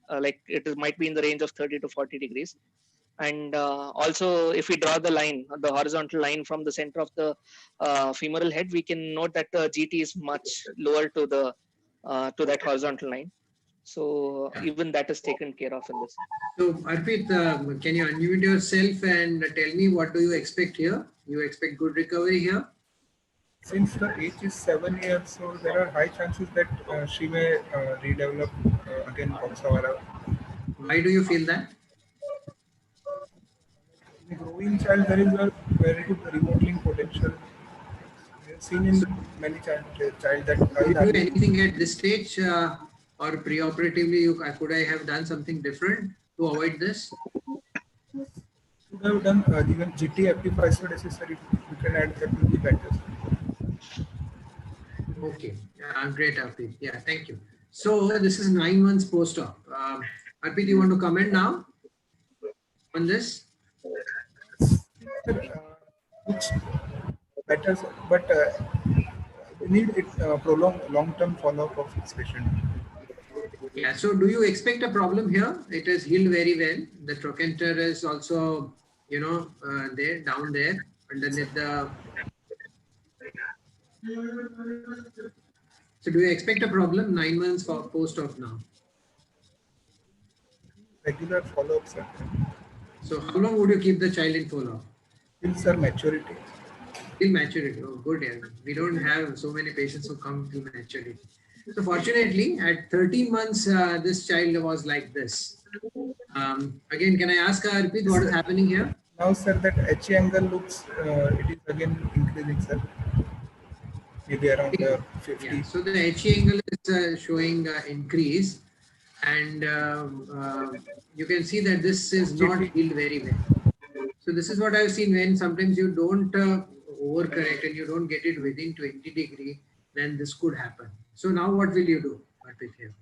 like it might be in the range of 30 to 40 degrees. And also, if we draw the line, the horizontal line from the center of the femoral head, we can note that the GT is much lower to the to that horizontal line. So even that is taken care of in this. So Arpit, can you unmute yourself and tell me what do you expect here? You expect good recovery here? Since the age is 7 years, so there are high chances that she may redevelop again Coxa-Vara. Why do you feel that? In a growing child, there is a very good remodeling potential. We have seen in many child that. Did you do anything at this stage or pre-operatively? Could I have done something different to avoid this? Could have done even GT epiphyseal accessory. You can add that will be better. Okay, great, Arpit. Yeah, thank you. So this is 9 months post-op. Arpit, you want to comment now on this? Which better, but we need it prolonged long-term follow-up of this patient. Yeah, so do you expect a problem here? It has healed very well. The trochanter is also, you know, there, down there, underneath the. So do you expect a problem 9 months for post-op now? Regular follow-up, sir. So how long would you keep the child in follow-up? Till sir maturity. Till maturity. Oh, good. Yeah. We don't have so many patients who come to maturity. So fortunately, at 13 months, this child was like this. Again, can I ask Arpit what is happening here? Now, sir, that HE angle looks, it is again increasing, sir. Maybe around 50. Yeah, so the HE angle is showing increase, and you can see that this is not healed very well. So this is what I've seen when sometimes you don't overcorrect and you don't get it within 20 degree, then this could happen. So now what will you do, Arpit, here?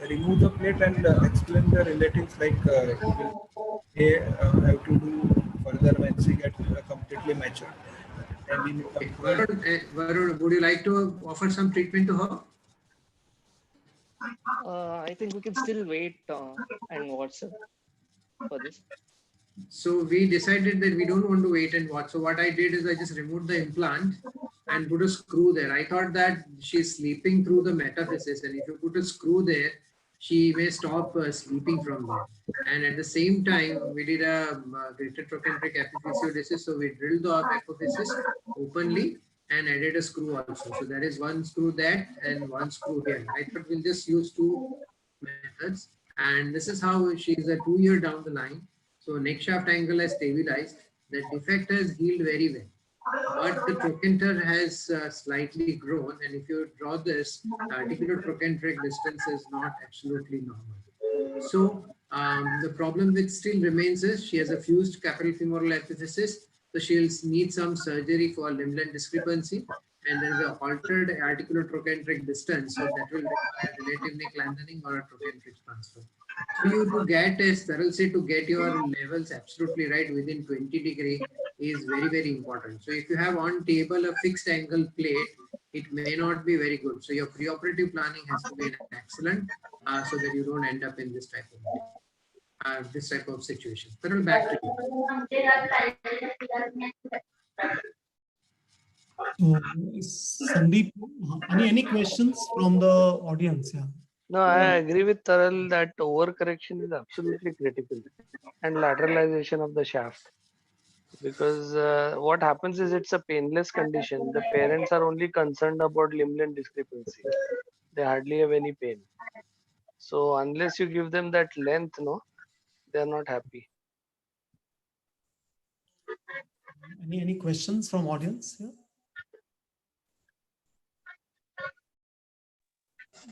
Remove the plate and explain the relatives like they have to do further when she gets completely mature. And in Varun, would you like to offer some treatment to her? I think we can still wait and watch for this. So we decided that we don't want to wait and watch. So what I did is I just removed the implant and put a screw there. I thought that she's sleeping through the metaphysis, and if you put a screw there, she may stop sleeping from there. And at the same time, we did a greater trochanteric epiphysiodesis. So we drilled the epiphysis openly and added a screw also. So there is one screw there and one screw here. I thought we'll just use two methods. And this is how she's a 2 year down the line. So neck shaft angle has stabilized. The defect has healed very well. But the trochanter has slightly grown. And if you draw this, articular trochanteric distance is not absolutely normal. So the problem which still remains is she has a fused capitofemoral epiphysis. So she'll need some surgery for limb-length discrepancy. And there is an altered articular trochanteric distance. So that will require relative neck lengthening or a trochanteric transfer. For you to get, as Taral said, to get your levels absolutely right within 20 degree is very, very important. So if you have on table a fixed angle plate, it may not be very good. So your preoperative planning has to be excellent so that you don't end up in this type of situation. Taral, back to you. So, Sandeep, any questions from the audience? Yeah. No, I agree with Taral that overcorrection is absolutely critical, and lateralization of the shaft. Because what happens is it's a painless condition. The parents are only concerned about limb-length discrepancy. They hardly have any pain. So unless you give them that length, no, they're not happy. Any questions from audience? Yeah.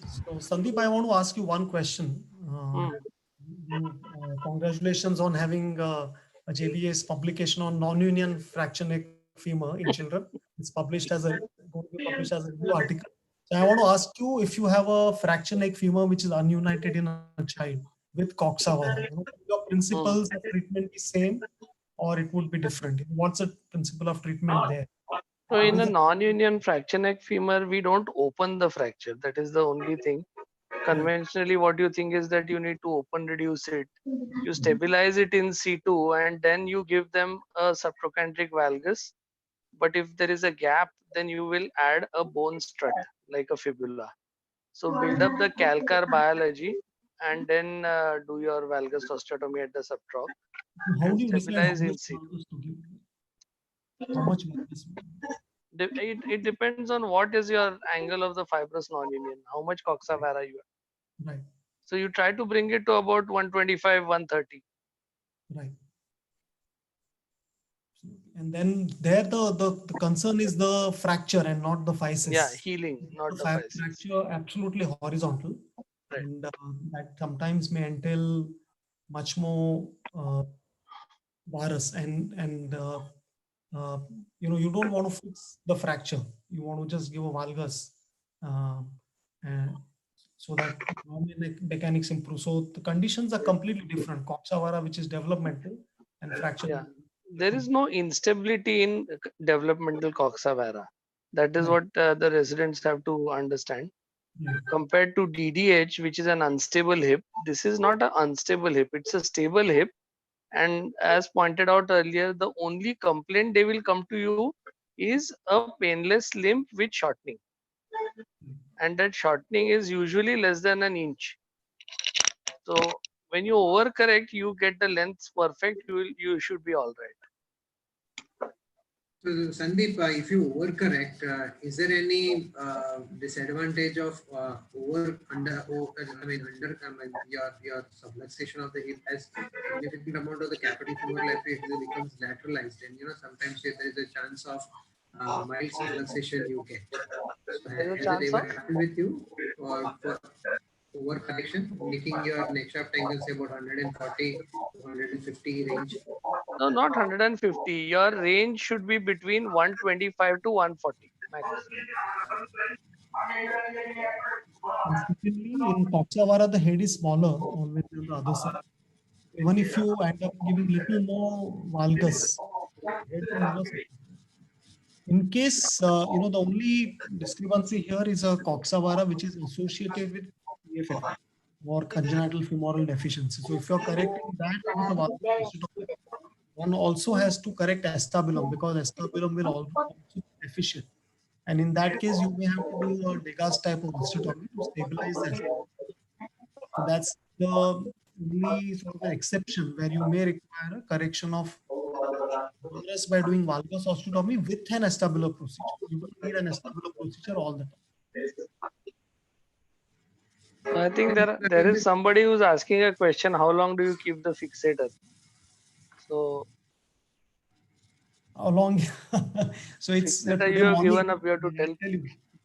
So Sandeep, I want to ask you one question. Congratulations on having a JBA's publication on non-union fracture neck femur in children. It's published as a review article. So I want to ask you if you have a fracture neck femur which is ununited in a child with Coxa-Vara. Your principles of treatment is same, or it would be different? What's the principle of treatment there? So in a non-union fracture neck femur, we don't open the fracture. That is the only thing. Conventionally, what you think is that you need to open reduce it. You stabilize it in situ and then you give them a subtrochanteric valgus. But if there is a gap, then you will add a bone strut like a fibula. So build up the calcar biology and then do your valgus osteotomy at the subtroch. How and do you decide stabilize how in much situ. valgus to give? How much valgus? It depends on what is your angle of the fibrous non-union, how much Coxa-Vara you have. Right. So you try to bring it to about 125, 130. Right. And then there the concern is the fracture and not the physis. Yeah, healing, not the physis. Fracture absolutely horizontal. Right. And that sometimes may entail much more varus and you don't want to fix the fracture. You want to just give a valgus and so that mechanics improve. So the conditions are completely different. Coxa-Vara, which is developmental, and fracture. Yeah. There is no instability in developmental Coxa-Vara. That is what the residents have to understand. Compared to DDH, which is an unstable hip, this is not an unstable hip. It's a stable hip. And as pointed out earlier, the only complaint they will come to you is a painless limb with shortening. And that shortening is usually less than an inch. So when you overcorrect, you get the lengths perfect, you should be all right. So Sandeep, if you overcorrect, is there any disadvantage of your subluxation of the hip as significant amount of the capitofemoral epiphysis becomes lateralized, and sometimes there is a chance of mild subluxation you get. So has it ever happened with you, or for overcorrection, making your neck shaft angle say about 140 to 150 range? No, not 150. Your range should be between 125 to 140 max. And secondly, in Coxa-Vara, the head is smaller always than the other side. even if you end up giving little more valgus, in case the only discrepancy here is a coxa which is associated with PFF or congenital femoral deficiency. So if you're correcting that with a valgus osteotomy, one also has to correct acetabulum, because acetabulum will also be deficient. And in that case, you may have to do a Degas type of osteotomy to stabilize the acetabulum. So that's the only sort of exception where you may require a correction of valgus by doing valgus osteotomy with an acetabular procedure. You don't need an acetabular procedure all the time. I think there is somebody who's asking a question: how long do you keep the fixator? So Along, so it's fixator today you have morning, given up. You have to tell.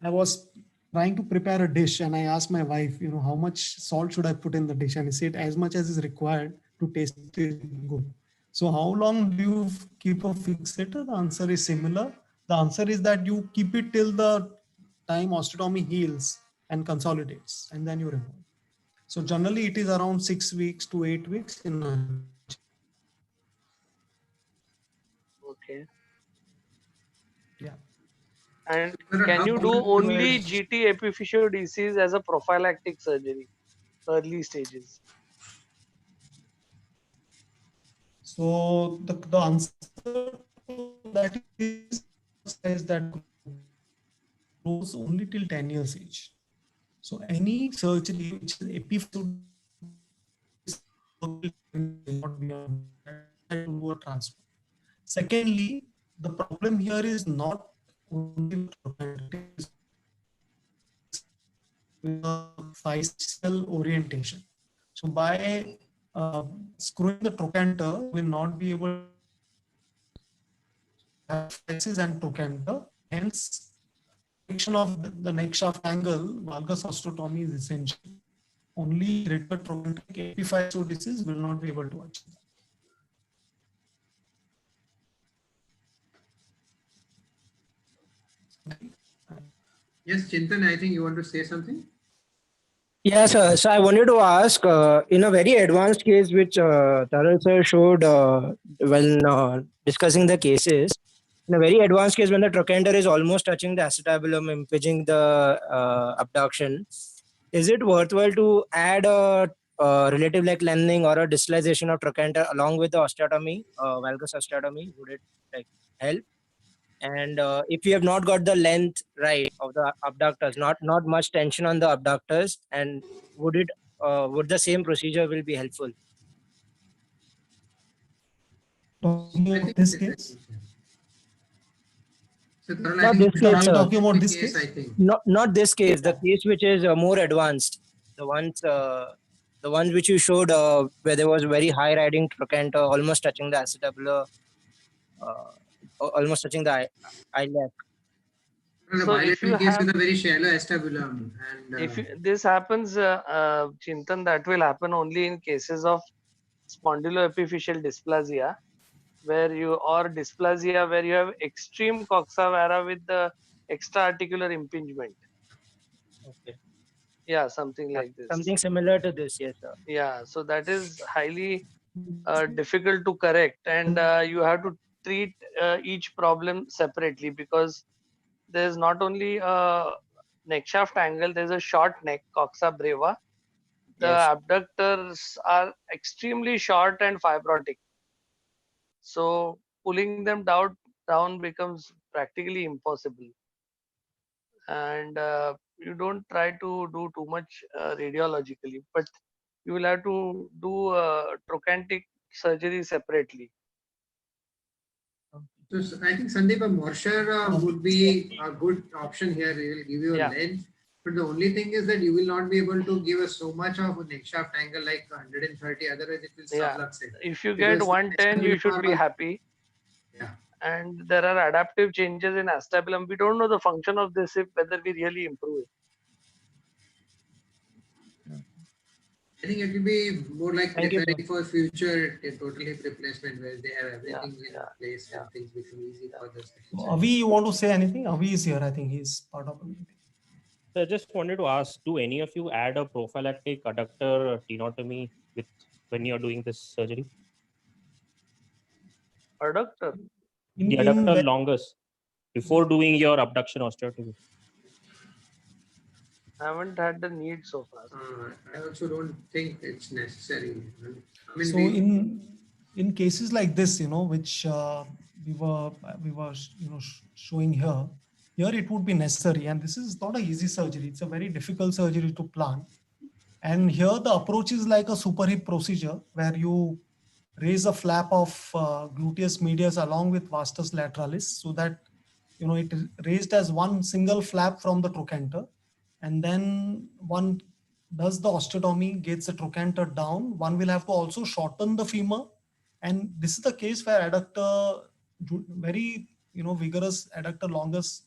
I was trying to prepare a dish and I asked my wife, how much salt should I put in the dish? And he said, as much as is required to taste it good. So how long do you keep a fixator? The answer is similar. The answer is that you keep it till the time osteotomy heals and consolidates, and then you remove. So generally it is around 6 weeks to 8 weeks in a Okay. yeah. And can you do only GT epiphysiodesis as a prophylactic surgery, early stages? So the answer to that is that grows only till 10 years age. So any surgery which is epiphysiodesis will not be to a transplant. Secondly, the problem here is not only the facial orientation. So by screwing the trochanter, will not be able to have faces and trochanter. Hence, correction of the neck shaft angle, valgus osteotomy is essential. Only regular trochanteric epiphysiodesis will not be able to achieve. Yes, Chintan, I think you want to say something? Yes, sir. So I wanted to ask, in a very advanced case which Taral sir showed when discussing the cases, in a very advanced case when the trochanter is almost touching the acetabulum, impinging the abduction, is it worthwhile to add a relative leg lengthening or a distalization of trochanter along with the osteotomy, valgus osteotomy? Would it help? And if you have not got the length right of the abductors, not much tension on the abductors, and would the same procedure will be helpful? This case? So, Not this case, sir. Talking about this case? I think. Not this case. The case which is more advanced. The ones which you showed where there was very high riding trochanter, almost touching the acetabular, almost touching the iliac. So if you case have with a very shallow acetabulum, and if this happens, Chintan, that will happen only in cases of spondyloepiphyseal dysplasia, where you have extreme coxa vara with the extra-articular impingement. Okay. Yeah, something like this. Something similar to this, yes, sir. Yeah, so that is highly difficult to correct, and you have to treat each problem separately, because there's not only a neck shaft angle, there's a short neck, coxa breva. The abductors are extremely short and fibrotic. So pulling them down becomes practically impossible. And you don't try to do too much radiologically, but you will have to do trochanteric surgery separately. So I think Sandeep, a Morcher would be a good option here. It will give you a length. But the only thing is that you will not be able to give us so much of a neck shaft angle like 130. Otherwise, it will sublux it. If you get 110, you should be happy. Yeah. And there are adaptive changes in acetabulum. We don't know the function of this hip, whether we really improve it. I think it will be more like preparing for future total hip replacement, where they have everything in place and things become easy for this. Avi, you want to say anything? Avi is here. I think he's part of the meeting. So I just wanted to ask, do any of you add a prophylactic adductor tenotomy with when you're doing this surgery? Adductor. The adductor longus before doing your abduction osteotomy. I haven't had the need so far. I also don't think it's necessary. I mean, So in cases like this, which we were showing here it would be necessary, and this is not an easy surgery. It's a very difficult surgery to plan. And here the approach is like a super hip procedure where you raise a flap of gluteus medius along with vastus lateralis so that it is raised as one single flap from the trochanter, and then one does the osteotomy, gets the trochanter down. One will have to also shorten the femur, and this is the case where adductor, very vigorous adductor longus,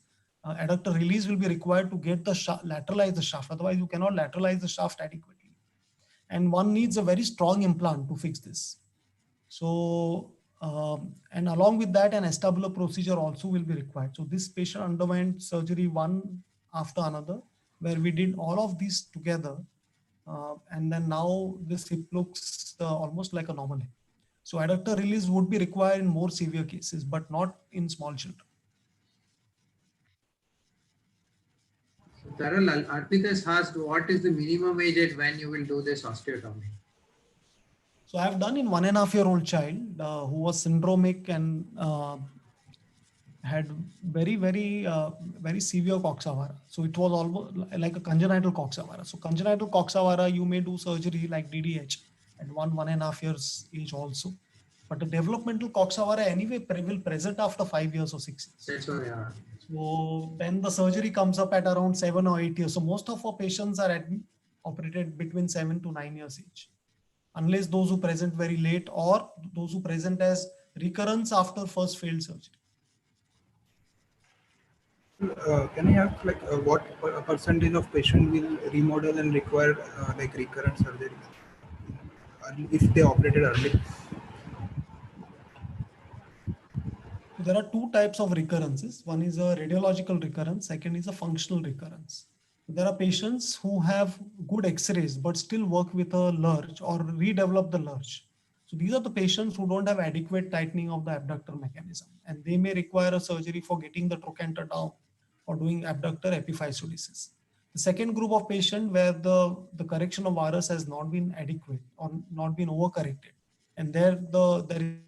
adductor release will be required to get the lateralize the shaft. Otherwise, you cannot lateralize the shaft adequately, and one needs a very strong implant to fix this. So, and along with that, an acetabular procedure also will be required. So this patient underwent surgery one after another, where we did all of these together. And then now this hip looks almost like a normal hip. So adductor release would be required in more severe cases, but not in small children. Taral, Arpita has asked, what is the minimum age at when you will do this osteotomy? So I have done in 1.5-year-old child who was syndromic and had very severe coxavara. So it was almost like a congenital coxavara. So congenital coxavara, you may do surgery like DDH at 1.5 years age also. But the developmental coxavara anyway will present after 5 years or 6 years. That's why, yeah. So then the surgery comes up at around 7 or 8 years. So most of our patients are operated between 7 to 9 years age, unless those who present very late or those who present as recurrence after first failed surgery. Can I ask what percentage of patient will remodel and require recurrent surgery if they operated early? There are two types of recurrences. One is a radiological recurrence. Second is a functional recurrence. There are patients who have good X-rays but still work with a lurch or redevelop the lurch. So these are the patients who don't have adequate tightening of the abductor mechanism, and they may require a surgery for getting the trochanter down or doing abductor epiphysiodesis. The second group of patients where the correction of varus has not been adequate or not been overcorrected, and there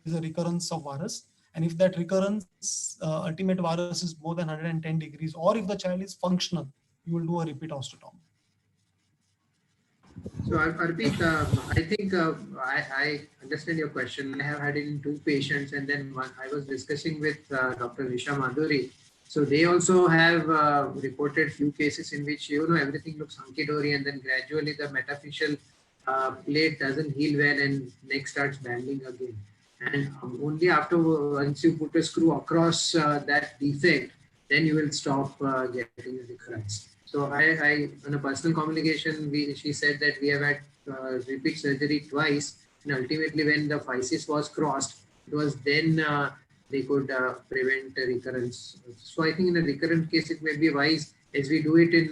is a recurrence of varus. And if that recurrence ultimate varus is more than 110 degrees, or if the child is functional, you will do a repeat osteotomy. So Arpit, I think I understand your question. I have had it in 2 patients, and then I was discussing with Dr. Nisha Madhuri. So they also have reported few cases in which everything looks hunky-dory, and then gradually the metaphyseal plate doesn't heal well and neck starts banding again. And only after once you put a screw across that defect, then you will stop getting a recurrence. So I on a personal communication, she said that we have had repeat surgery twice, and ultimately when the physis was crossed, it was then they could prevent a recurrence. So I think in a recurrent case, it may be wise, as we do it in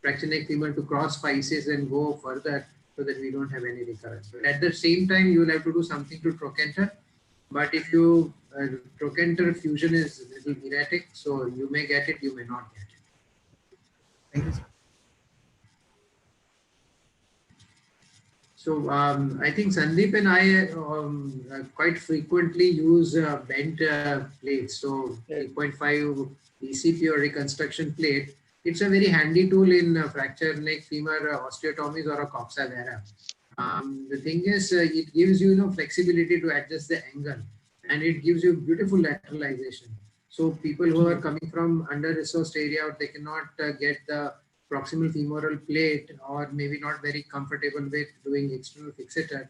fracture neck femur, to cross physis and go further so that we don't have any recurrence. But at the same time, you will have to do something to trochanter. But if you trochanter fusion is a little erratic, so you may get it, you may not get it. Thank you, sir. So I think Sandeep and I quite frequently use bent plates. So 8.5 DCP or reconstruction plate. It's a very handy tool in fracture neck femur osteotomies or a coxa vara. The thing is, it gives you flexibility to adjust the angle, and it gives you beautiful lateralization. So people who are coming from under-resourced area, or they cannot get the proximal femoral plate, or maybe not very comfortable with doing external fixator,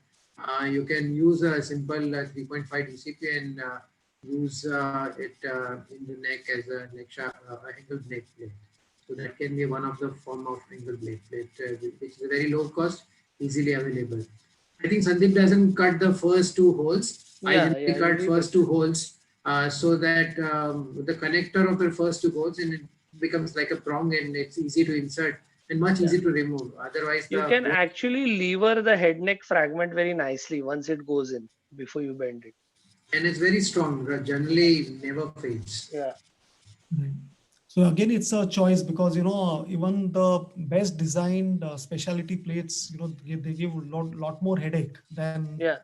you can use a simple 3.5 DCP and use it in the neck as a neck angled neck plate. So that can be one of the form of angled plate, which is a very low cost, easily available. I think Sandeep doesn't cut the first 2 holes. I generally cut first 2 holes so that the connector of the first 2 holes, and it becomes like a prong, and it's easy to insert and much easy to remove. Otherwise, You can actually lever the head neck fragment very nicely once it goes in before you bend it. And it's very strong. Generally, never fades. Yeah. Right. So again, it's a choice because, even the best designed specialty plates, they give a lot more headache than. Yeah.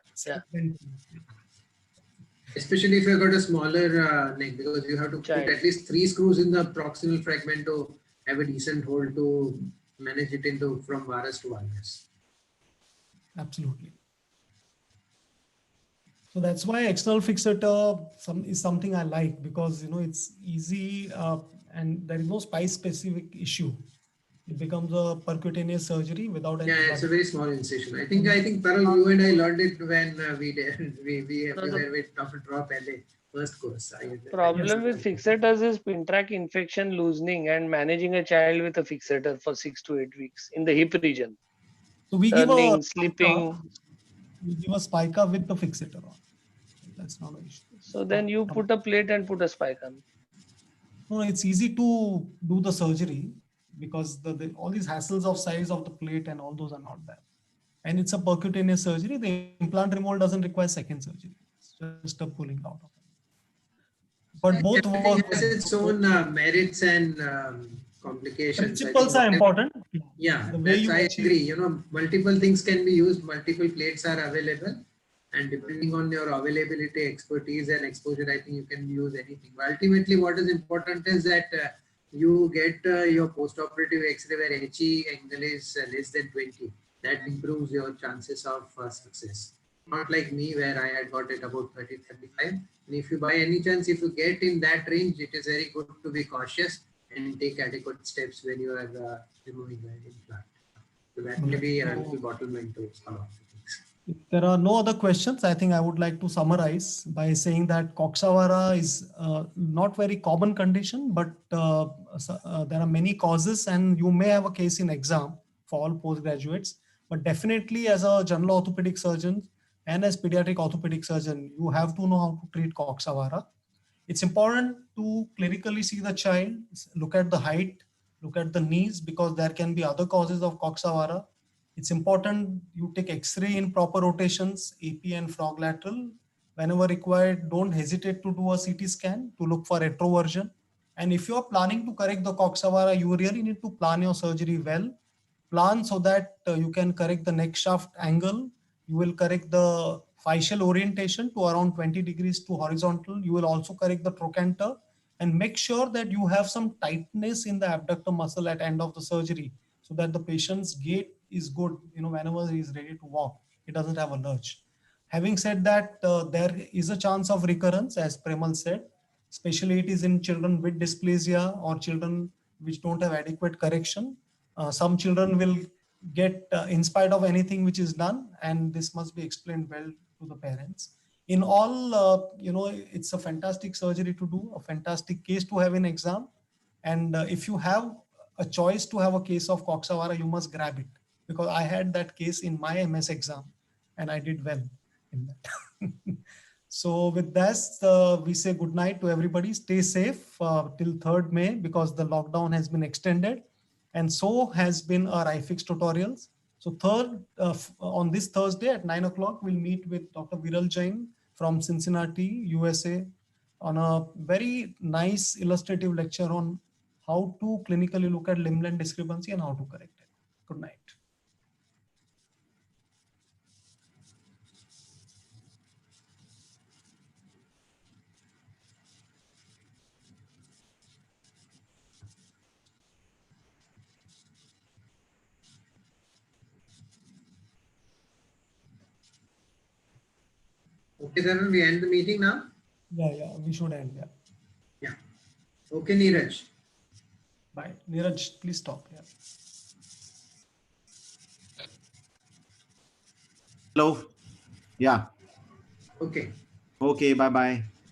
Especially if you've got a smaller neck, because you have to put at least 3 screws in the proximal fragment to have a decent hold to manage it from varus to valgus. Absolutely. So that's why external fixator is something I like, because it's easy and there is no spice specific issue. It becomes a percutaneous surgery without any. Yeah, it's a very small incision. I think Parul, you and I learned it when we were with Dr. Drop LA first course. Problem with fixators is pin track infection, loosening, and managing a child with a fixator for 6 to 8 weeks in the hip region. So we Turning, sleeping. We give a spica with the fixator on. That's not an issue. So then you put a plate and put a spike on. No, it's easy to do the surgery because all these hassles of size of the plate and all those are not there. And it's a percutaneous surgery. The implant removal doesn't require second surgery. It's just a pulling out of it. But both work. Has its own merits and complications. Principles are important. Yeah, I agree. Multiple things can be used. Multiple plates are available. And depending on your availability, expertise, and exposure, I think you can use anything. But ultimately, what is important is that you get your post-operative X-ray where HE angle is less than 20. That improves your chances of success. Not like me, where I had got it about 30, 35. And if you by any chance, if you get in that range, it is very good to be cautious and take adequate steps when you are removing the implant. So that may be a little bottleneck to some of the things. If there are no other questions, I think I would like to summarize by saying that Coxa vara is not very common condition, but there are many causes and you may have a case in exam for all postgraduates. But definitely as a general orthopedic surgeon and as pediatric orthopedic surgeon, you have to know how to treat Coxa vara. It's important to clinically see the child, look at the height, look at the knees, because there can be other causes of Coxa vara. It's important you take X-ray in proper rotations, AP and frog lateral. Whenever required, don't hesitate to do a CT scan to look for retroversion. And if you're planning to correct the Coxa vara, you really need to plan your surgery well. Plan so that you can correct the neck shaft angle. You will correct the fascial orientation to around 20 degrees to horizontal. You will also correct the trochanter and make sure that you have some tightness in the abductor muscle at end of the surgery so that the patient's gait is good, whenever he is ready to walk, he doesn't have a lurch. Having said that, there is a chance of recurrence, as Premal said, especially it is in children with dysplasia or children which don't have adequate correction. Some children will get in spite of anything which is done, and this must be explained well to the parents. In all, it's a fantastic surgery to do, a fantastic case to have in exam. And if you have a choice to have a case of Coxa vara, you must grab it, because I had that case in my MS exam and I did well in that. So with this, we say good night to everybody. Stay safe till 3rd May because the lockdown has been extended, and so has been our iFix tutorials. So on this Thursday at 9 o'clock, we'll meet with Dr. Viral Jain from Cincinnati, USA, on a very nice illustrative lecture on how to clinically look at limb length discrepancy and how to correct it. Good night. Okay, then we end the meeting now? Yeah, we should end, Yeah. Okay, Neeraj. Bye. Neeraj, please stop. Yeah. Hello. Yeah. Okay. Okay, bye-bye.